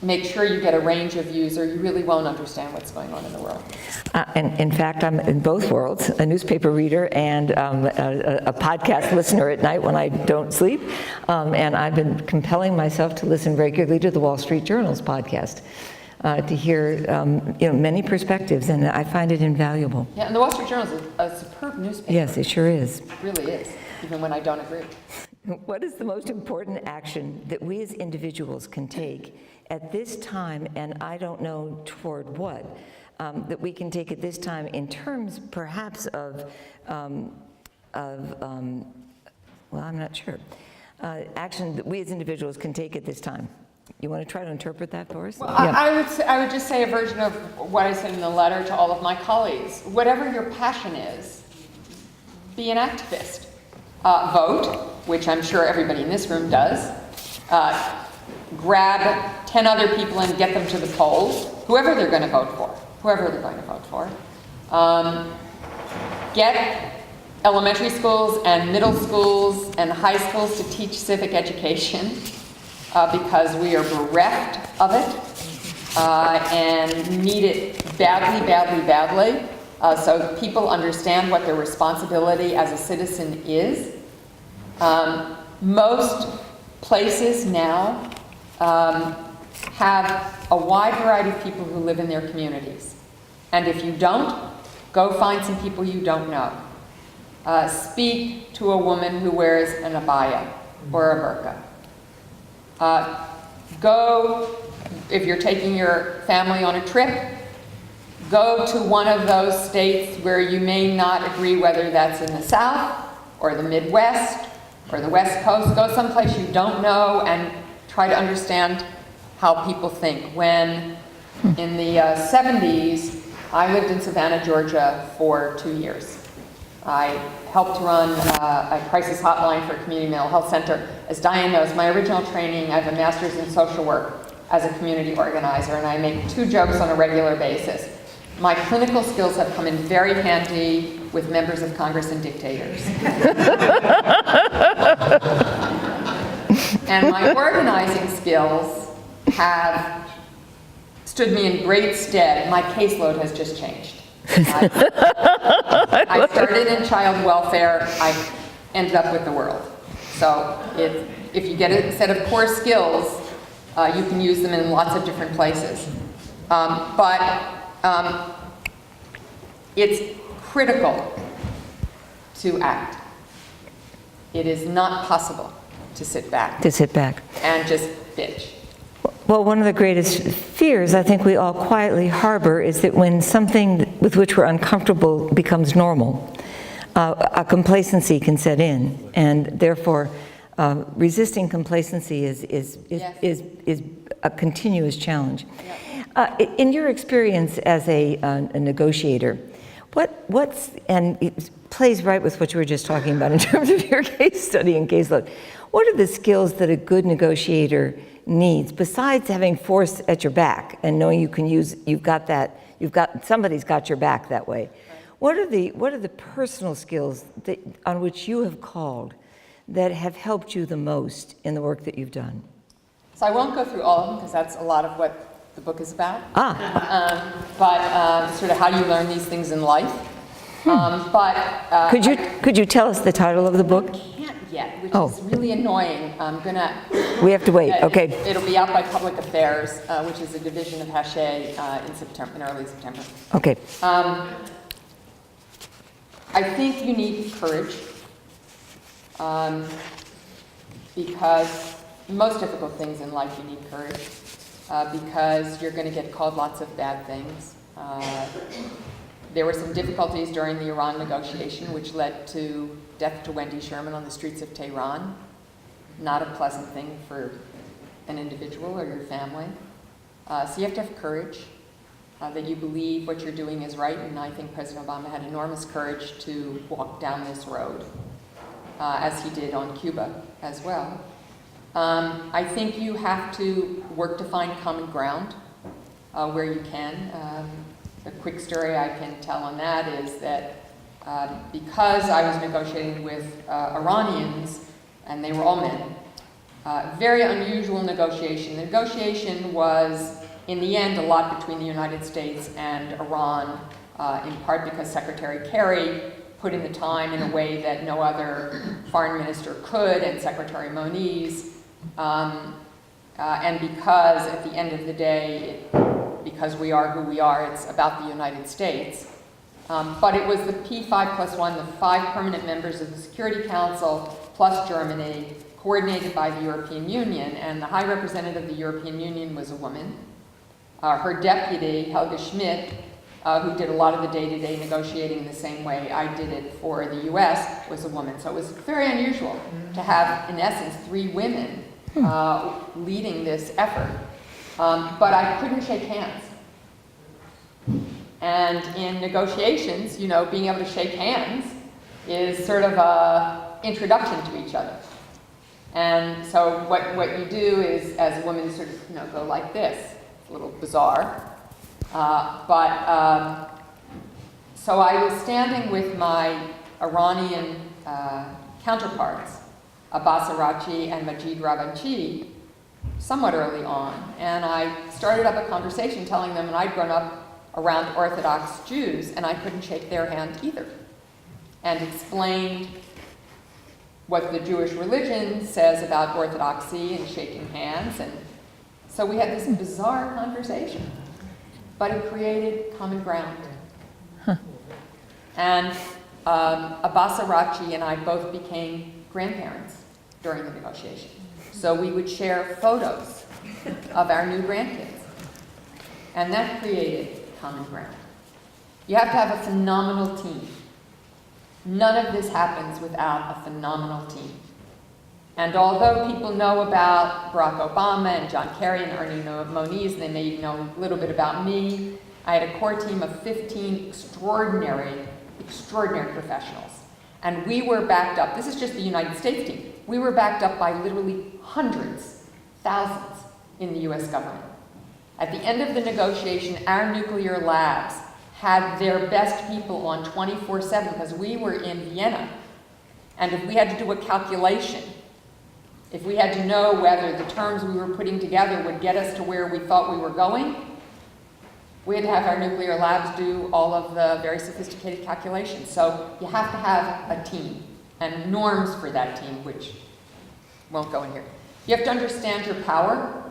make sure you get a range of views or you really won't understand what's going on in the world. And in fact, I'm in both worlds, a newspaper reader and a podcast listener at night when I don't sleep. And I've been compelling myself to listen regularly to the Wall Street Journal's podcast to hear many perspectives, and I find it invaluable. Yeah, and the Wall Street Journal is a superb newspaper. Yes, it sure is. It really is, even when I don't agree. What is the most important action that we as individuals can take at this time, and I don't know toward what, that we can take at this time in terms perhaps of well, I'm not sure, action that we as individuals can take at this time? You want to try to interpret that for us? Well, I would just say a version of what I said in the letter to all of my colleagues. Whatever your passion is, be an activist. Vote, which I'm sure everybody in this room does. Grab 10 other people and get them to the polls, whoever they're going to vote for. Get elementary schools and middle schools and high schools to teach civic education because we are bereft of it and need it badly. So people understand what their responsibility as a citizen is. Most places now have a wide variety of people who live in their communities. And if you don't, go find some people you don't know. Speak to a woman who wears an abaya or a burqa. Go, if you're taking your family on a trip, go to one of those states where you may not agree, whether that's in the South or the Midwest or the West Coast. Go someplace you don't know and try to understand how people think. When in the 70s, I lived in Savannah, Georgia for 2 years. I helped run a crisis hotline for a community mental health center. As Diane knows, my original training, I have a master's in social work as a community organizer, and I make 2 jokes on a regular basis. My clinical skills have come in very handy with members of Congress and dictators. And my organizing skills have stood me in great stead. My caseload has just changed. I started in child welfare, I ended up with the world. So if you get a set of core skills, you can use them in lots of different places. It's critical to act. It is not possible to sit back. And just bitch. Well, one of the greatest fears I think we all quietly harbor is that when something with which we're uncomfortable becomes normal, a complacency can set in, and therefore resisting complacency is a continuous challenge. Yeah. In your experience as a negotiator, and it plays right with what you were just talking about in terms of your case study and caseload, what are the skills that a good negotiator needs besides having force at your back and knowing you can use, somebody's got your back that way? what are the personal skills that, on which you have called that have helped you the most in the work that you've done? So I won't go through all of them because that's a lot of what the book is about. Ah, Sort of how you learn these things in life. could you tell us the title of the book? I can't yet, which Oh. is really annoying. I'm gonna. We have to wait. Okay. It'll be out by Public Affairs, which is a division of Hachette in early September. Okay. I think you need courage because most difficult things in life you need courage because you're going to get called lots of bad things. There were some difficulties during the Iran negotiation which led to death to Wendy Sherman on the streets of Tehran. Not a pleasant thing for an individual or your family. So you have to have courage. That you believe what you're doing is right, and I think President Obama had enormous courage to walk down this road, as he did on Cuba as well. I think you have to work to find common ground where you can. A quick story I can tell on that is that because I was negotiating with Iranians, and they were all men, very unusual negotiation. The negotiation was, in the end, a lot between the United States and Iran, in part because Secretary Kerry put in the time in a way that no other foreign minister could, and Secretary Moniz, and because at the end of the day, because we are who we are, it's about the United States. But it was the P5+1, the 5 permanent members of the Security Council, plus Germany, coordinated by the European Union, and the High Representative of the European Union was a woman. Her deputy, Helga Schmidt, who did a lot of the day-to-day negotiating the same way I did it for the US, was a woman. So it was very unusual to have, in essence, 3 women leading this effort. But I couldn't shake hands. And in negotiations, you know, being able to shake hands is sort of an introduction to each other. And so what you do is, as a woman, sort of, you know, go like this. It's a little bizarre. So I was standing with my Iranian counterparts, Abbas Araghchi and Majid Ravanchi, somewhat early on. And I started up a conversation telling them that I'd grown up around Orthodox Jews, and I couldn't shake their hand either. And explained what the Jewish religion says about orthodoxy and shaking hands. And so we had this bizarre conversation, but it created common ground. And Abbas Araghchi and I both became grandparents during the negotiation. So we would share photos of our new grandkids. And that created common ground. You have to have a phenomenal team. None of this happens without a phenomenal team. And although people know about Barack Obama and John Kerry and Ernie Moniz, and they may know a little bit about me, I had a core team of 15 extraordinary professionals. And we were backed up, this is just the United States team, we were backed up by literally hundreds, thousands in the US government. At the end of the negotiation, our nuclear labs had their best people on 24/7 because we were in Vienna. And if we had to do a calculation, if we had to know whether the terms we were putting together would get us to where we thought we were going, we had to have our nuclear labs do all of the very sophisticated calculations. So you have to have a team and norms for that team, which won't go in here. You have to understand your power.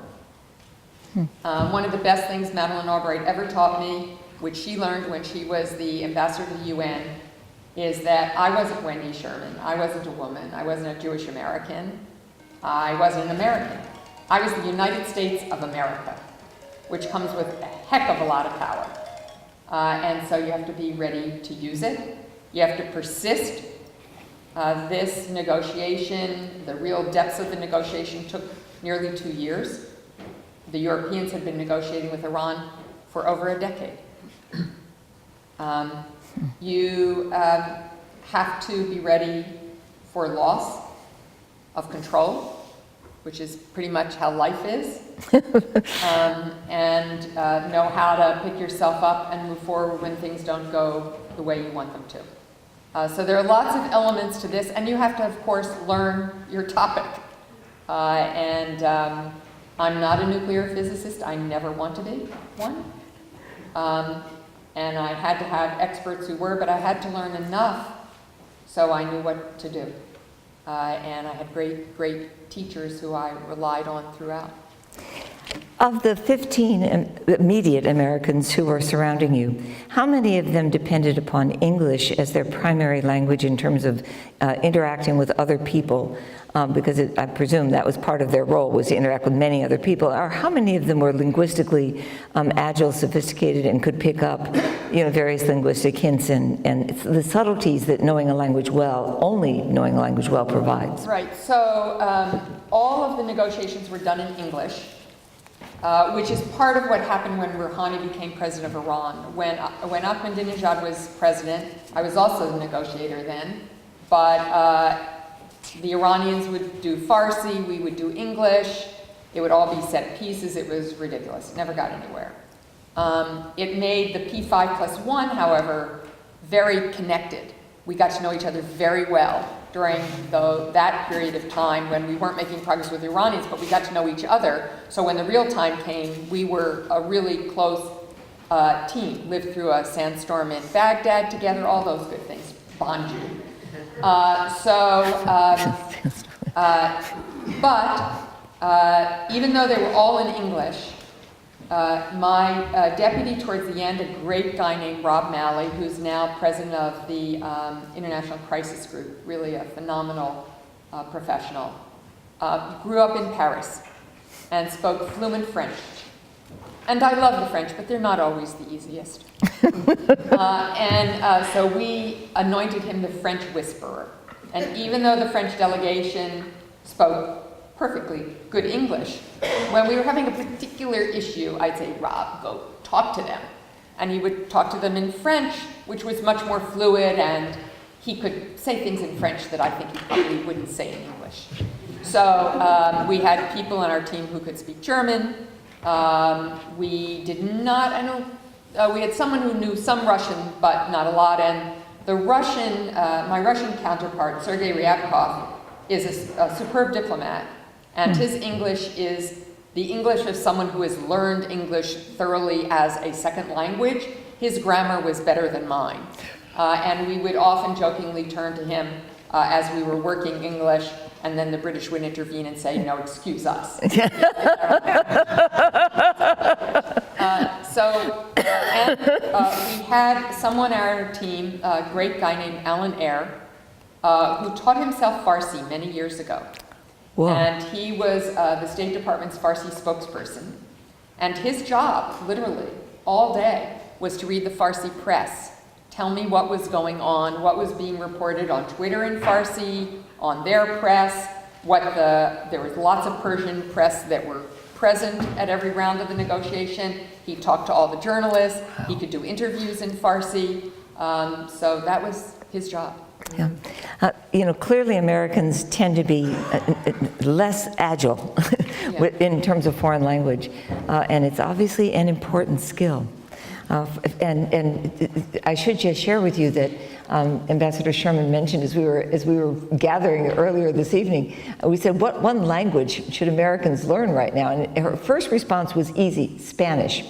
One of the best things Madeleine Albright ever taught me, which she learned when she was the ambassador to the UN, is that I wasn't Wendy Sherman. I wasn't a woman. I wasn't a Jewish American. I wasn't an American. I was the United States of America, which comes with a heck of a lot of power. And so you have to be ready to use it. You have to persist. This negotiation, the real depths of the negotiation took nearly 2 years. The Europeans had been negotiating with Iran for over a decade. You have to be ready for loss of control, which is pretty much how life is, and know how to pick yourself up and move forward when things don't go the way you want them to. So there are lots of elements to this, and you have to, of course, learn your topic. I'm not a nuclear physicist. I never want to be one. And I had to have experts who were, but I had to learn enough so I knew what to do. And I had great teachers who I relied on throughout. Of the 15 immediate Americans who were surrounding you, how many of them depended upon English as their primary language in terms of interacting with other people? Because I presume that was part of their role, was to interact with many other people. Or how many of them were linguistically agile, sophisticated, and could pick up, various linguistic hints and the subtleties that knowing a language well, only knowing a language well, provides? Right. So all of the negotiations were done in English, which is part of what happened when Rouhani became president of Iran. When Ahmadinejad was president, I was also the negotiator then, but the Iranians would do Farsi, we would do English. It would all be set pieces. It was ridiculous. Never got anywhere. It made the P5+1, however, very connected. We got to know each other very well during that period of time when we weren't making progress with the Iranians, but we got to know each other. So when the real time came, we were a really close team. Lived through a sandstorm in Baghdad together, all those good things. Bonjour. But even though they were all in English, my deputy towards the end, a great guy named Rob Malley, who's now president of the International Crisis Group, really a phenomenal professional, grew up in Paris and spoke fluent French. And I love the French, but they're not always the easiest. So we anointed him the French whisperer. And even though the French delegation spoke perfectly good English, when we were having a particular issue, I'd say, Rob, go talk to them. And he would talk to them in French, which was much more fluid, and he could say things in French that I think he probably wouldn't say in English. So we had people on our team who could speak German. We did not, we had someone who knew some Russian, but not a lot, and the Russian, my Russian counterpart, Sergei Ryabkov, is a superb diplomat, and his English is the English of someone who has learned English thoroughly as a second language. His grammar was better than mine, and we would often jokingly turn to him as we were working English, and then the British would intervene and say, no, excuse us. We had someone on our team, a great guy named Alan Eyre, who taught himself Farsi many years ago. Whoa. And he was the State Department's Farsi spokesperson. And his job, literally, all day, was to read the Farsi press, tell me what was going on, what was being reported on Twitter in Farsi, on their press, there was lots of Persian press that were present at every round of the negotiation. He talked to all the journalists. He could do interviews in Farsi. So that was his job. Yeah. Clearly Americans tend to be less agile in terms of foreign language, and it's obviously an important skill. And I should just share with you that Ambassador Sherman mentioned as we were gathering earlier this evening, we said, what one language should Americans learn right now? And her first response was easy: Spanish.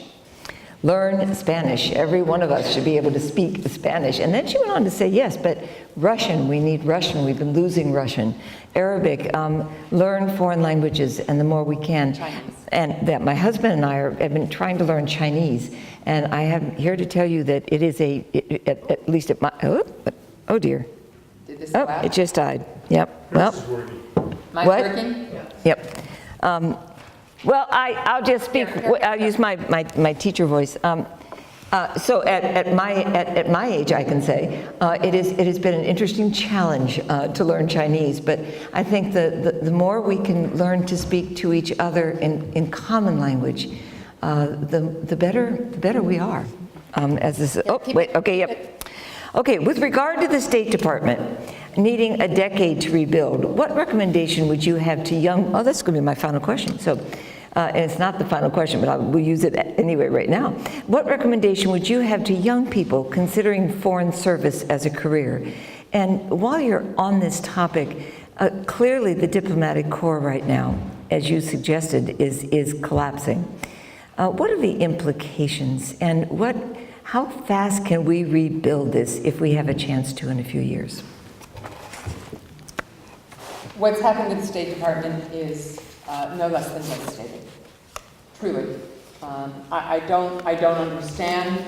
Learn Spanish. Every one of us should be able to speak Spanish. And then she went on to say, yes, but Russian, we need Russian. We've been losing Russian. Arabic, learn foreign languages, and the more we can. Chinese. And that my husband and I have been trying to learn Chinese. And I am here to tell you that it is at least at my, oh dear. Did this go out? It just died. Yep. Well, Mine what? working? Yep. Well, I'll just speak. I'll use my teacher voice. So at my age, I can say it has been an interesting challenge to learn Chinese. But I think the more we can learn to speak to each other in common language, the better we are. As this. Oh wait. Okay. Yep. Okay. With regard to the State Department, needing a decade to rebuild, what recommendation would you have to young, oh, that's going to be my final question. So, and it's not the final question, but we'll use it anyway right now. What recommendation would you have to young people considering foreign service as a career? And while you're on this topic, clearly the diplomatic corps right now, as you suggested, is collapsing. What are the implications, and how fast can we rebuild this if we have a chance to in a few years? What's happened with the State Department is no less than devastating. Truly. I don't understand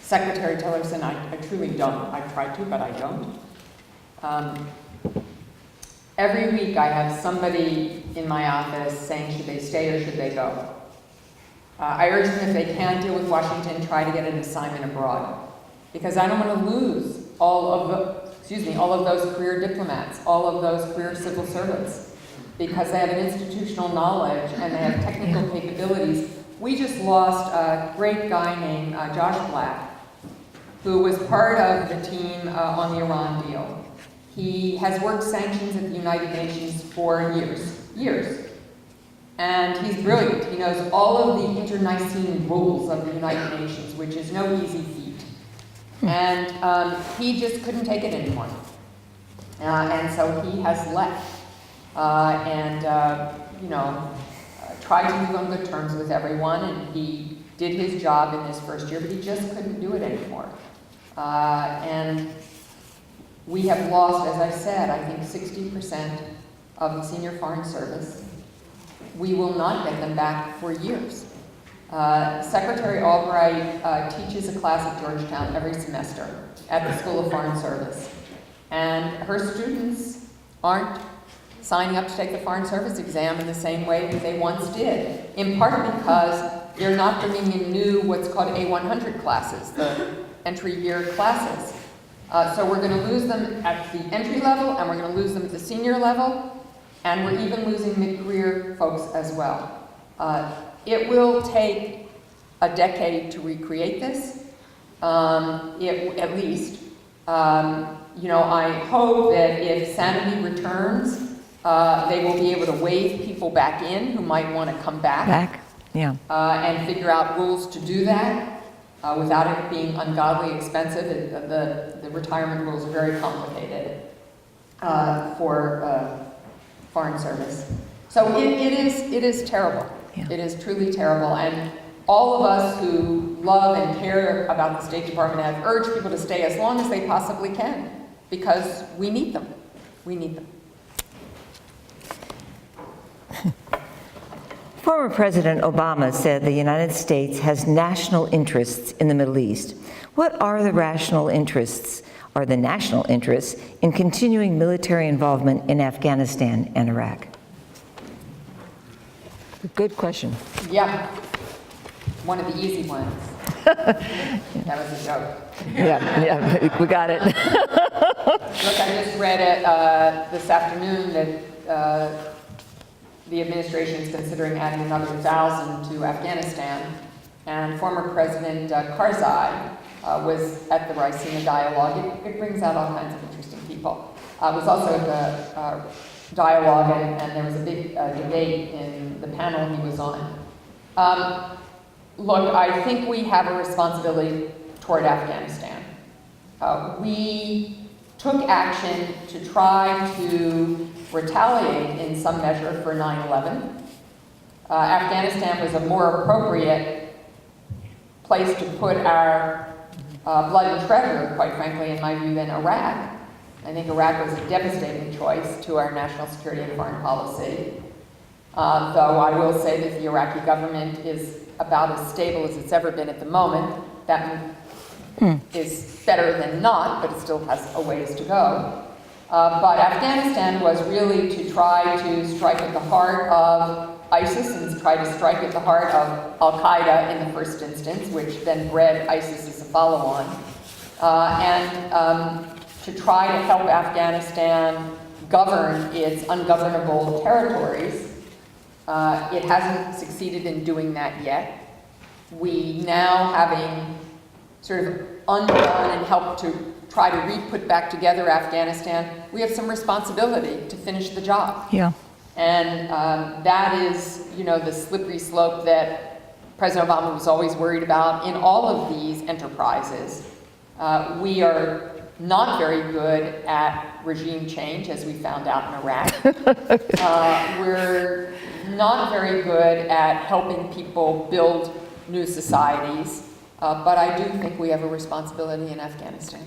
Secretary Tillerson. I truly don't. I try to, but I don't. Every week I have somebody in my office saying, should they stay or should they go? I urge them, if they can deal with Washington, try to get an assignment abroad. Because I don't want to lose all of those career diplomats, all of those career civil servants, because they have an institutional knowledge and they have technical capabilities. We just lost a great guy named Josh Black, who was part of the team on the Iran deal. He has worked sanctions at the United Nations for years. And he's brilliant. He knows all of the internecine rules of the United Nations, which is no easy feat. And he just couldn't take it anymore. And so he has left. Tried to live on good terms with everyone, and he did his job in this first year, but he just couldn't do it anymore. And we have lost, as I said, I think 60% of the senior foreign service. We will not get them back for years. Secretary Albright teaches a class at Georgetown every semester at the School of Foreign Service. And her students aren't signing up to take the Foreign Service exam in the same way that they once did, in part because they're not bringing in new, what's called A100 classes, the entry year classes. So we're going to lose them at the entry level, and we're going to lose them at the senior level, and we're even losing mid-career folks as well. It will take a decade to recreate this, at least. I hope that if sanity returns, they will be able to wave people back in who might want to come back. Yeah. And figure out rules to do that without it being ungodly expensive. The retirement rules are very complicated for foreign service. So it is terrible. Yeah. It is truly terrible. And all of us who love and care about the State Department have urged people to stay as long as they possibly can, because we need them. We need them. Former President Obama said the United States has national interests in the Middle East. What are the national interests in continuing military involvement in Afghanistan and Iraq? Good question. Yeah, one of the easy ones. That was a joke. Yeah, we got it. Look, I just read it this afternoon that the administration is considering adding another 1,000 to Afghanistan, and former President Karzai was at the Ricina dialogue. It brings out all kinds of interesting people. Was also at the dialogue, and there was a big debate in the panel he was on. Look, I think we have a responsibility toward Afghanistan. We took action to try to retaliate in some measure for 9/11. Afghanistan was a more appropriate place to put our blood and treasure, quite frankly, in my view, than Iraq. I think Iraq was a devastating choice to our national security and foreign policy. Though I will say that the Iraqi government is about as stable as it's ever been at the moment. That is better than not, but it still has a ways to go. But Afghanistan was really to try to strike at the heart of ISIS and try to strike at the heart of Al-Qaeda in the first instance, which then bred ISIS as a follow-on, and to try to help Afghanistan govern its ungovernable territories. It hasn't succeeded in doing that yet. We now, having sort of undone and helped to try to re-put back together Afghanistan, we have some responsibility to finish the job. Yeah. And that is, the slippery slope that President Obama was always worried about in all of these enterprises. We are not very good at regime change, as we found out in Iraq. We're not very good at helping people build new societies, but I do think we have a responsibility in Afghanistan.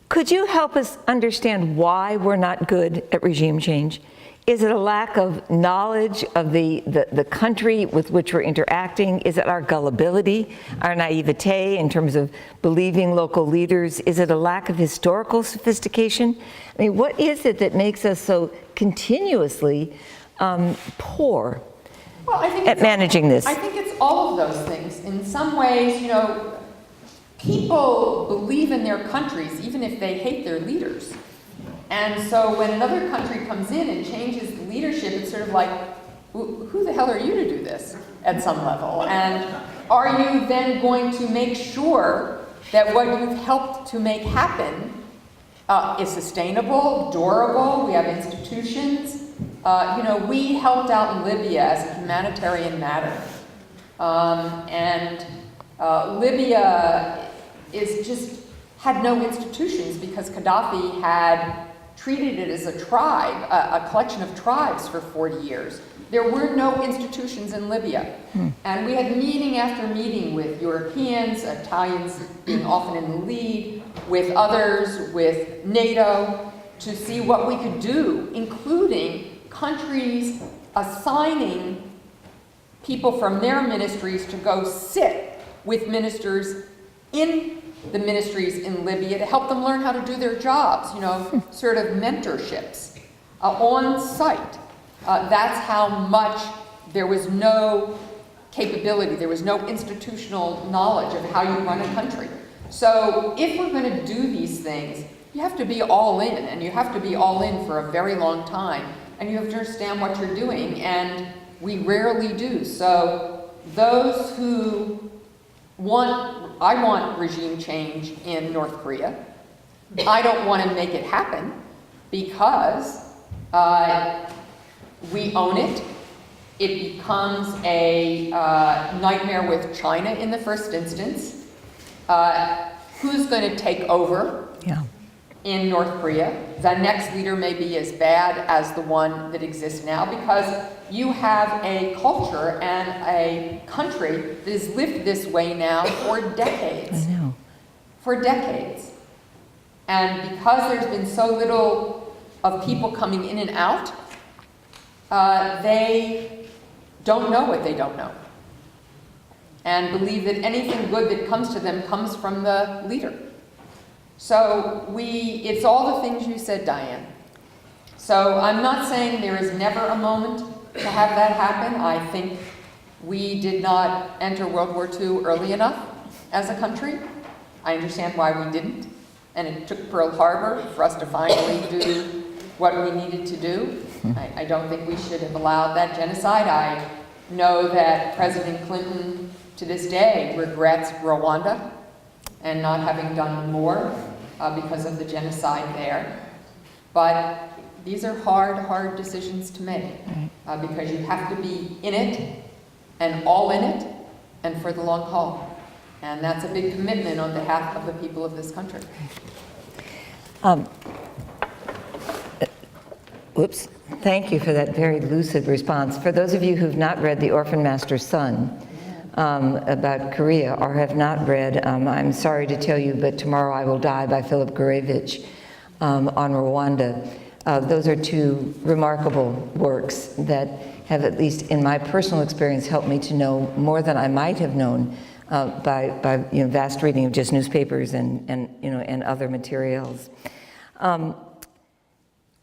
Could you help us understand why we're not good at regime change? Is it a lack of knowledge of the country with which we're interacting? Is it our gullibility, our naivete in terms of believing local leaders? Is it a lack of historical sophistication? I mean, what is it that makes us so continuously poor at managing this? I think it's all of those things. In some ways, people believe in their countries even if they hate their leaders. And so when another country comes in and changes the leadership, it's sort of like, who the hell are you to do this at some level? And are you then going to make sure that what you've helped to make happen is sustainable, durable? We have institutions. We helped out in Libya as a humanitarian matter. Libya had no institutions because Gaddafi had treated it as a tribe, a collection of tribes for 40 years. There were no institutions in Libya. And we had meeting after meeting with Europeans, Italians being often in the lead, with others, with NATO, to see what we could do, including countries assigning people from their ministries to go sit with ministers in the ministries in Libya to help them learn how to do their jobs, sort of mentorships on site. That's how much there was no capability, there was no institutional knowledge of how you run a country. So if we're going to do these things, you have to be all in, and you have to be all in for a very long time, and you have to understand what you're doing, and we rarely do. So those who I want regime change in North Korea. I don't want to make it happen because we own it. It becomes a nightmare with China in the first instance. Who's going to take over in North Korea? The next leader may be as bad as the one that exists now because you have a culture and a country that has lived this way now for decades. I know. For decades. And because there's been so little of people coming in and out, they don't know what they don't know. And believe that anything good that comes to them comes from the leader. So it's all the things you said, Diane. So I'm not saying there is never a moment to have that happen. I think we did not enter World War II early enough as a country. I understand why we didn't. And it took Pearl Harbor for us to finally do what we needed to do. I don't think we should have allowed that genocide. I know that President Clinton, to this day, regrets Rwanda and not having done more because of the genocide there. But these are hard decisions to make because you have to be in it and all in it and for the long haul. And that's a big commitment on behalf of the people of this country. Oops. Thank you for that very lucid response. For those of you who've not read The Orphan Master's Son about Korea or have not read, I'm sorry to tell you, but Tomorrow I Will Die by Philip Gurevich on Rwanda. Those are two remarkable works that have, at least in my personal experience, helped me to know more than I might have known by vast reading of just newspapers and other materials.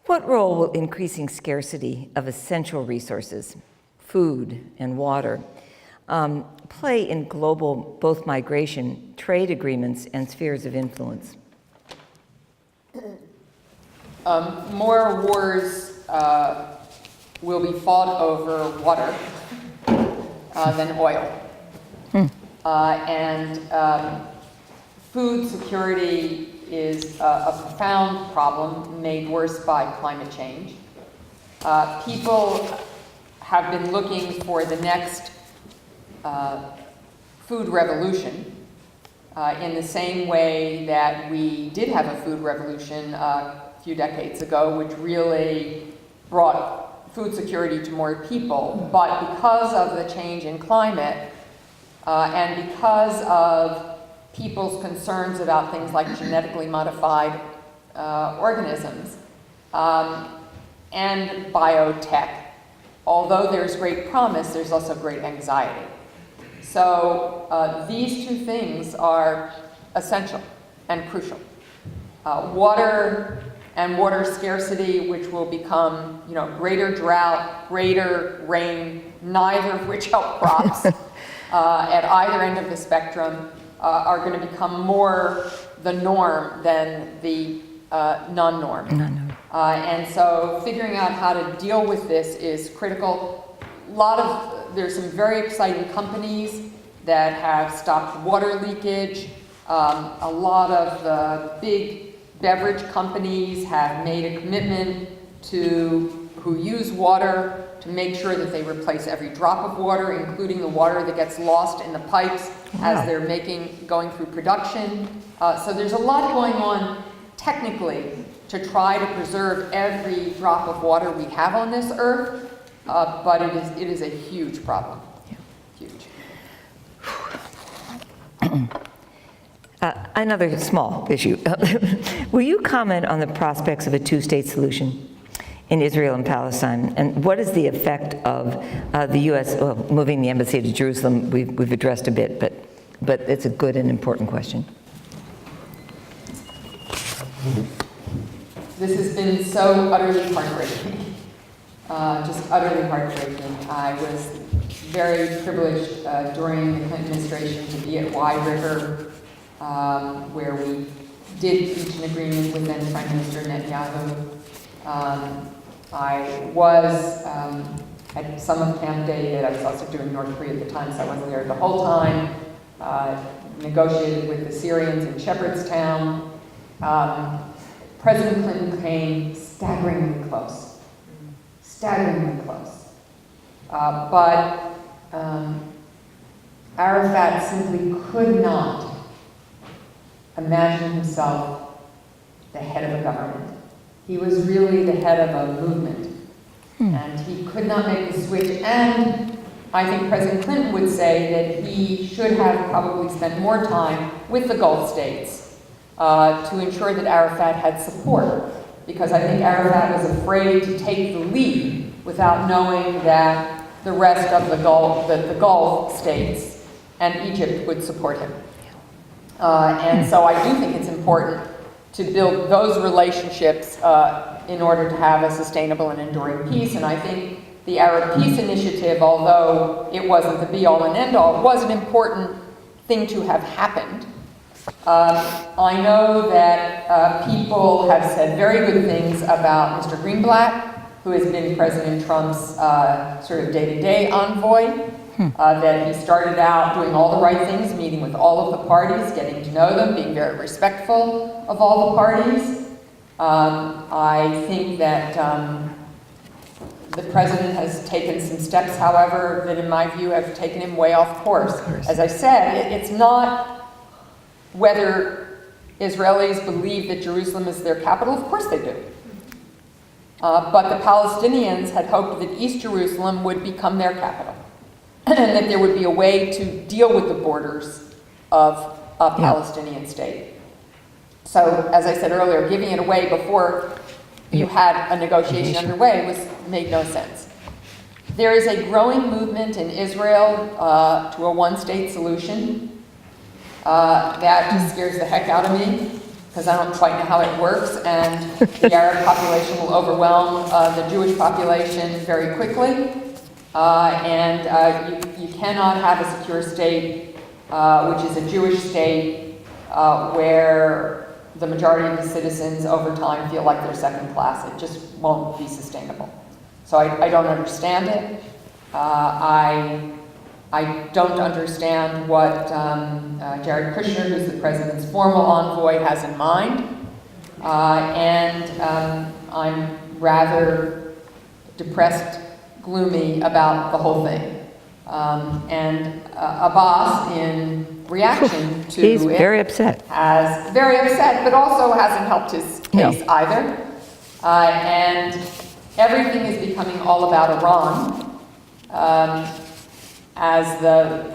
What role will increasing scarcity of essential resources, food and water, play in global both migration, trade agreements, and spheres of influence? More wars will be fought over water than oil. food security is a profound problem made worse by climate change. People have been looking for the next food revolution in the same way that we did have a food revolution a few decades ago, which really brought food security to more people. But because of the change in climate and because of people's concerns about things like genetically modified organisms and biotech, although there's great promise, there's also great anxiety. So these two things are essential and crucial. Water and water scarcity, which will become, greater drought, greater rain, neither of which help crops at either end of the spectrum, are going to become more the norm than the non-norm. And so figuring out how to deal with this is critical. There's some very exciting companies that have stopped water leakage. A lot of the big beverage companies have made a commitment who use water to make sure that they replace every drop of water, including the water that gets lost in the pipes as they're going through production. So there's a lot going on technically to try to preserve every drop of water we have on this earth, but it is a huge problem. Huge. Another small issue. Will you comment on the prospects of a two-state solution in Israel and Palestine? And what is the effect of the U.S. Moving the embassy to Jerusalem? We've addressed a bit, but it's a good and important question. This has been so utterly heartbreaking. Just utterly heartbreaking. I was very privileged during the Clinton administration to be at Wye River, where we did reach an agreement with then Prime Minister Netanyahu. I was at some of Camp David. I was also doing North Korea at the time, so I wasn't there the whole time. Negotiated with the Syrians in Shepherdstown. President Clinton came staggeringly close. Staggeringly close. But Arafat simply could not imagine himself the head of a government. He was really the head of a movement. And he could not make the switch. And I think President Clinton would say that he should have probably spent more time with the Gulf states to ensure that Arafat had support. Because I think Arafat was afraid to take the lead without knowing that the rest of the Gulf states and Egypt would support him. And so I do think it's important to build those relationships in order to have a sustainable and enduring peace. And I think the Arab Peace Initiative, although it wasn't the be-all and end-all, was an important thing to have happened. I know that people have said very good things about Mr. Greenblatt, who has been President Trump's sort of day-to-day envoy, that he started out doing all the right things, meeting with all of the parties, getting to know them, being very respectful of all the parties. I think that the president has taken some steps, however, that in my view have taken him way off course. As I said, it's not whether Israelis believe that Jerusalem is their capital. Of course they do. But the Palestinians had hoped that East Jerusalem would become their capital, and that there would be a way to deal with the borders of a Palestinian state. So, as I said earlier, giving it away before you had a negotiation underway made no sense. There is a growing movement in Israel to a one-state solution. That just scares the heck out of me, because I don't quite know how it works, and the Arab population will overwhelm the Jewish population very quickly. And you cannot have a secure state, which is a Jewish state, where the majority of the citizens over time feel like they're second class. It just won't be sustainable. So I don't understand it. I I don't understand what Jared Kushner, who's the president's formal envoy, has in mind. I'm rather depressed, gloomy about the whole thing. Abbas, in reaction to He's it, very upset. very upset, but also hasn't helped his case either. And everything is becoming all about Iran as the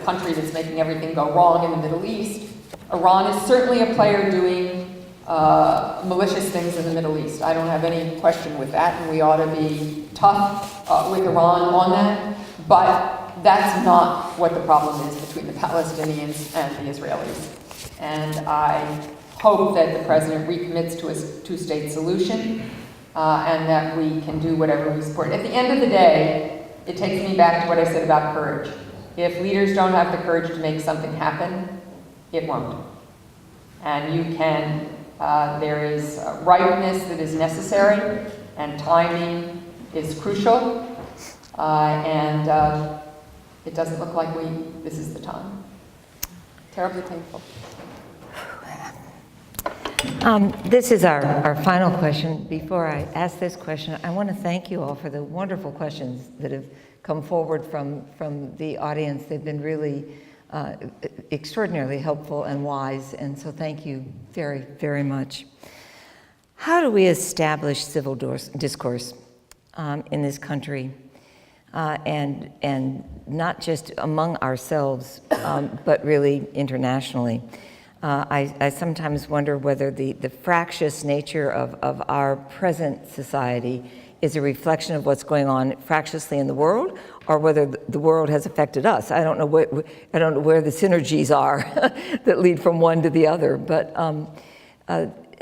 country that's making everything go wrong in the Middle East. Iran is certainly a player doing malicious things in the Middle East. I don't have any question with that, and we ought to be tough with Iran on that. But that's not what the problem is between the Palestinians and the Israelis. And I hope that the president recommits to a two-state solution and that we can do whatever we support. At the end of the day, it takes me back to what I said about courage. If leaders don't have the courage to make something happen, it won't. And you can, there is ripeness that is necessary, and timing is crucial. It doesn't look like this is the time. Terribly painful. This is our final question. Before I ask this question, I want to thank you all for the wonderful questions that have come forward from the audience. They've been really extraordinarily helpful and wise, and so thank you very, very much. How do we establish civil discourse in this country, and not just among ourselves, but really internationally? I sometimes wonder whether the fractious nature of our present society is a reflection of what's going on fractiously in the world, or whether the world has affected us. I don't know where the synergies are that lead from one to the other. But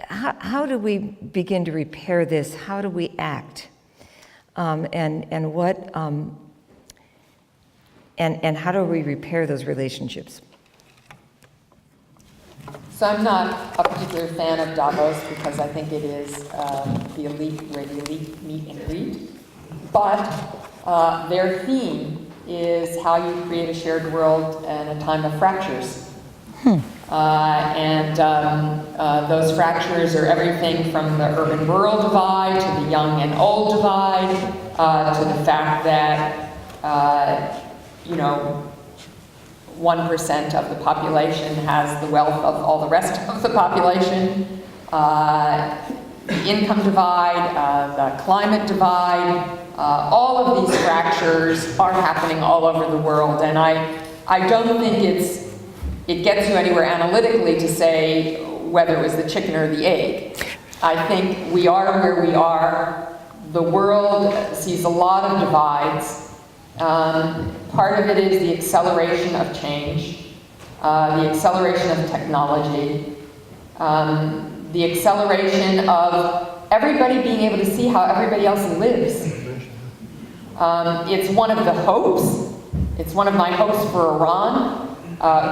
how do we begin to repair this? How do we act? And what and how do we repair those relationships? So I'm not a particular fan of Davos because I think it is the elite where the elite meet and greet. But their theme is how you create a shared world in a time of fractures. Those fractures are everything from the urban-rural divide to the young and old divide to the fact that, 1% of the population has the wealth of all the rest of the population, the income divide, the climate divide, all of these fractures are happening all over the world. And I don't think it gets you anywhere analytically to say whether it was the chicken or the egg. I think we are where we are. The world sees a lot of divides. Part of it is the acceleration of change, the acceleration of technology, the acceleration of everybody being able to see how everybody else lives. It's one of the hopes. It's one of my hopes for Iran,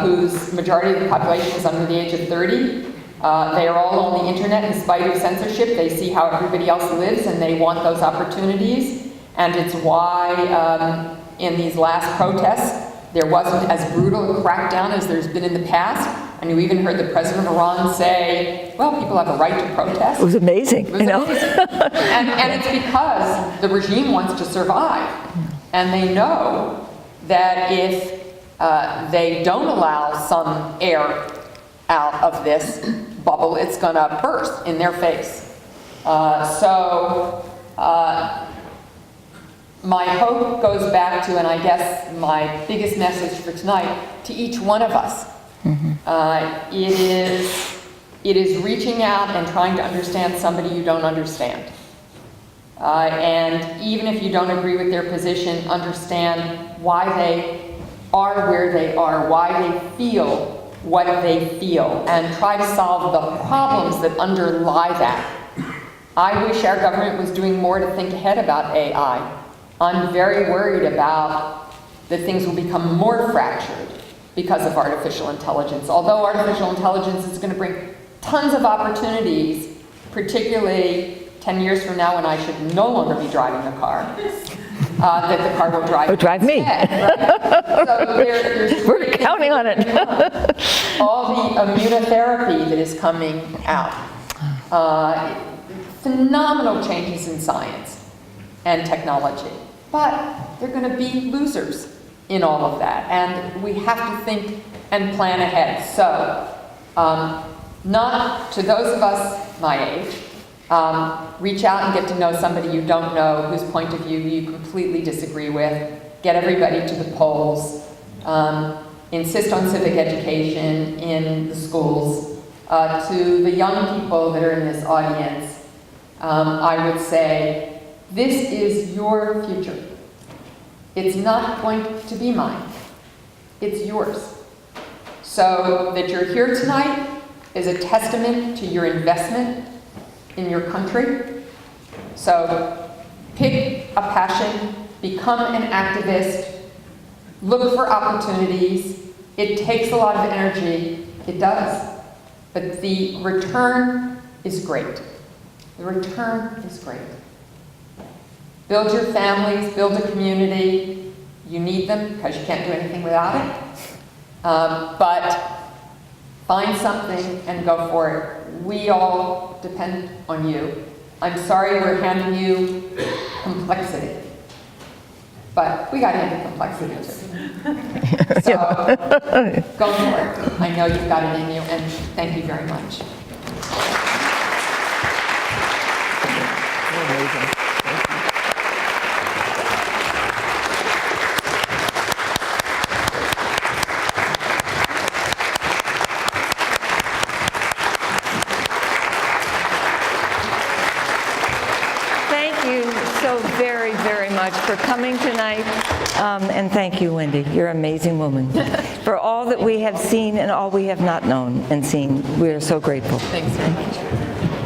whose majority of the population is under the age of 30. They are all on the internet in spite of censorship. They see how everybody else lives and they want those opportunities. And it's why in these last protests, there wasn't as brutal a crackdown as there's been in the past. And you even heard the president of Iran say, well, people have a right to protest. It was amazing, Amazing. And it's because the regime wants to survive. And they know that if they don't allow some air out of this bubble, it's going to burst in their face. My hope goes back to, and I guess my biggest message for tonight, to each one of us. It is reaching out and trying to understand somebody you don't understand. And even if you don't agree with their position, understand why they are where they are, why they feel what they feel, and try to solve the problems that underlie that. I wish our government was doing more to think ahead about AI. I'm very worried about that things will become more fractured because of artificial intelligence. Although artificial intelligence is going to bring tons of opportunities, particularly 10 years from now when I should no longer be driving a car. that the car will drive Or drive me. instead, right? So there's We're counting on it. all the immunotherapy that is coming out. Phenomenal changes in science and technology. But there are going to be losers in all of that. And we have to think and plan ahead. So, not to those of us my age, reach out and get to know somebody you don't know, whose point of view you completely disagree with. Get everybody to the polls. Insist on civic education in the schools. To the young people that are in this audience, I would say, this is your future. It's not going to be mine. It's yours. So that you're here tonight is a testament to your investment in your country. So pick a passion, become an activist, look for opportunities. It takes a lot of energy, it does, but the return is great. The return is great. Build your families, build a community. You need them because you can't do anything without it. But find something and go for it. We all depend on you. I'm sorry we're handing you complexity, but we got to handle complexity too. So go for it. I know you've got it in you, and thank you very much. Amazing. Thank you so very, very much for coming tonight. And thank you, Wendy. You're an amazing woman. For all that we have seen and all we have not known and seen, we are so grateful. Thanks very much.